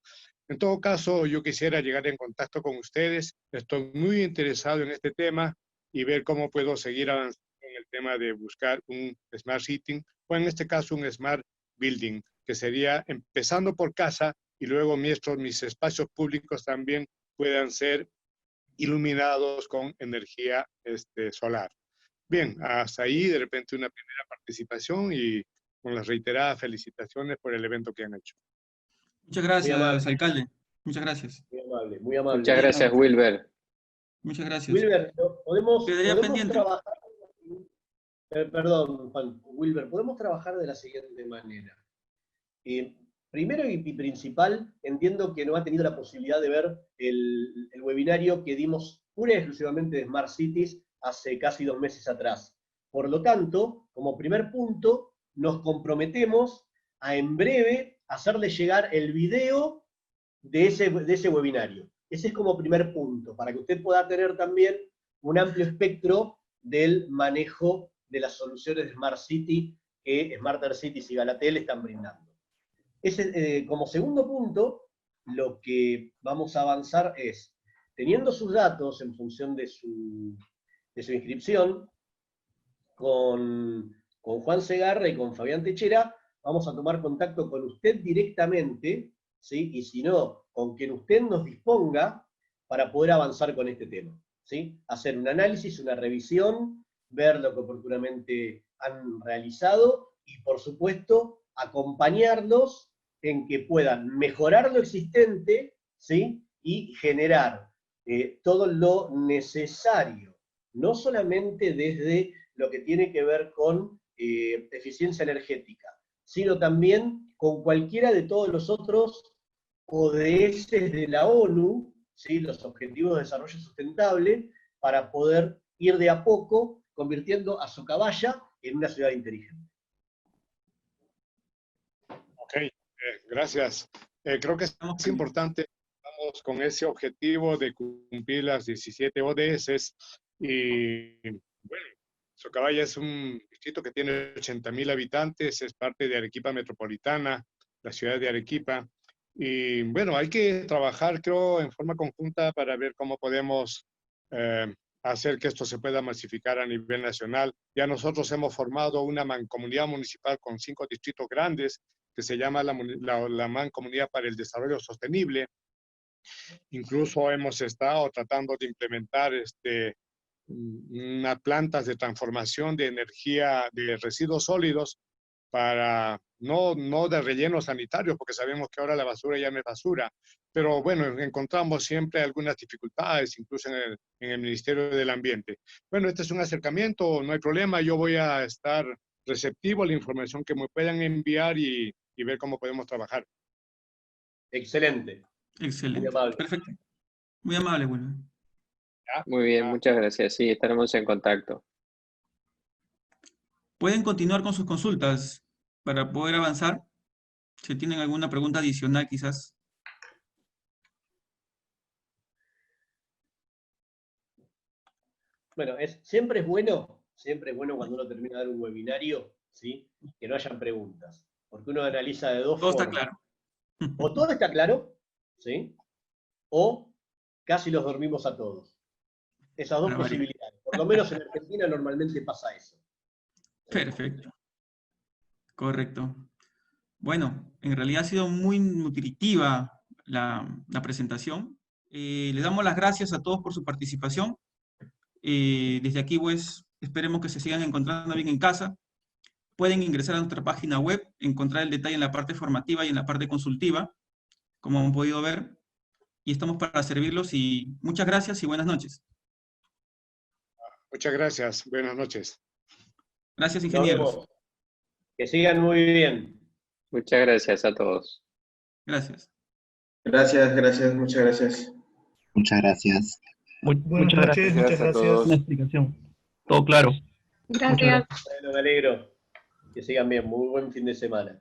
En todo caso, yo quisiera llegar en contacto con ustedes. Estoy muy interesado en este tema y ver cómo puedo seguir avanzando en el tema de buscar un Smart City, o en este caso un Smart Building, que sería empezando por casa y luego mis espacios públicos también puedan ser iluminados con energía solar. Bien, hasta ahí de repente una primera participación y con las reiteradas felicitaciones por el evento que han hecho. Muchas gracias, alcalde. Muchas gracias. Muy amable, muy amable. Muchas gracias, Wilber. Muchas gracias. Wilber, podemos pendiente. trabajar, perdón, Juan, Wilber, podemos trabajar de la siguiente manera. Primero y principal, entiendo que no ha tenido la posibilidad de ver el webinario que dimos pura y exclusivamente de Smart Cities hace casi 2 meses atrás. Por lo tanto, como primer punto, nos comprometemos a en breve hacerle llegar el video de ese webinario. Ese es como primer punto, para que usted pueda tener también un amplio espectro del manejo de las soluciones de Smart City que Smarter Cities y Galatel están brindando. Como segundo punto, lo que vamos a avanzar es, teniendo sus datos en función de su inscripción, con Juan Segarra y con Fabián Techera, vamos a tomar contacto con usted directamente, ¿sí? Y si no, con quien usted nos disponga para poder avanzar con este tema, ¿sí? Hacer un análisis, una revisión, ver lo que oportunamente han realizado y, por supuesto, acompañarlos en que puedan mejorar lo existente, ¿sí? Y generar todo lo necesario, no solamente desde lo que tiene que ver con eficiencia energética, sino también con cualquiera de todos los otros ODS de la ONU, ¿sí? Los Objetivos de Desarrollo Sustentable, para poder ir de a poco convirtiendo a Socabaya en una ciudad inteligente. Ok, gracias. Creo que es importante, estamos con ese objetivo de cumplir las 17 ODS y bueno, Socabaya es un distrito que tiene 80,000 habitantes, es parte de Arequipa Metropolitana, la ciudad de Arequipa. Y bueno, hay que trabajar, creo, en forma conjunta para ver cómo podemos hacer que esto se pueda masificar a nivel nacional. Ya nosotros hemos formado una mancomunidad municipal con 5 distritos grandes que se llama la Mancomunidad para el Desarrollo Sostenible. Incluso hemos estado tratando de implementar unas plantas de transformación de energía de residuos sólidos para, no de relleno sanitario, porque sabemos que ahora la basura ya no es basura, pero bueno, encontramos siempre algunas dificultades, incluso en el Ministerio del Ambiente. Bueno, este es un acercamiento, no hay problema, yo voy a estar receptivo a la información que me puedan enviar y ver cómo podemos trabajar. Excelente. Excelente. Muy amable. Perfecto. Muy amable, Wilvin. Muy bien, muchas gracias. Sí, estaremos en contacto. Pueden continuar con sus consultas para poder avanzar. Si tienen alguna pregunta adicional, quizás. Bueno, siempre es bueno cuando uno termina de dar un webinario, ¿sí? Que no hayan preguntas, porque uno analiza de dos Todo formas. está claro. O todo está claro, ¿sí? O casi los dormimos a todos. Esas dos posibilidades. Por lo menos en Argentina normalmente pasa eso. Perfecto. Correcto. Bueno, en realidad ha sido muy nutritiva la presentación. Les damos las gracias a todos por su participación. Desde aquí, pues, esperemos que se sigan encontrando bien en casa. Pueden ingresar a nuestra página web, encontrar el detalle en la parte formativa y en la parte consultiva, como han podido ver. Y estamos para servirlos y muchas gracias y buenas noches. Muchas gracias. Buenas noches. Gracias, ingenieros. Nos vemos. Que sigan muy bien. Muchas gracias a todos. Gracias. Gracias, muchas gracias. Muchas gracias. Muchas gracias. Muchas gracias. Una explicación. Todo claro. Gracias. Bueno, me alegro. Que sigan bien. Muy buen fin de semana.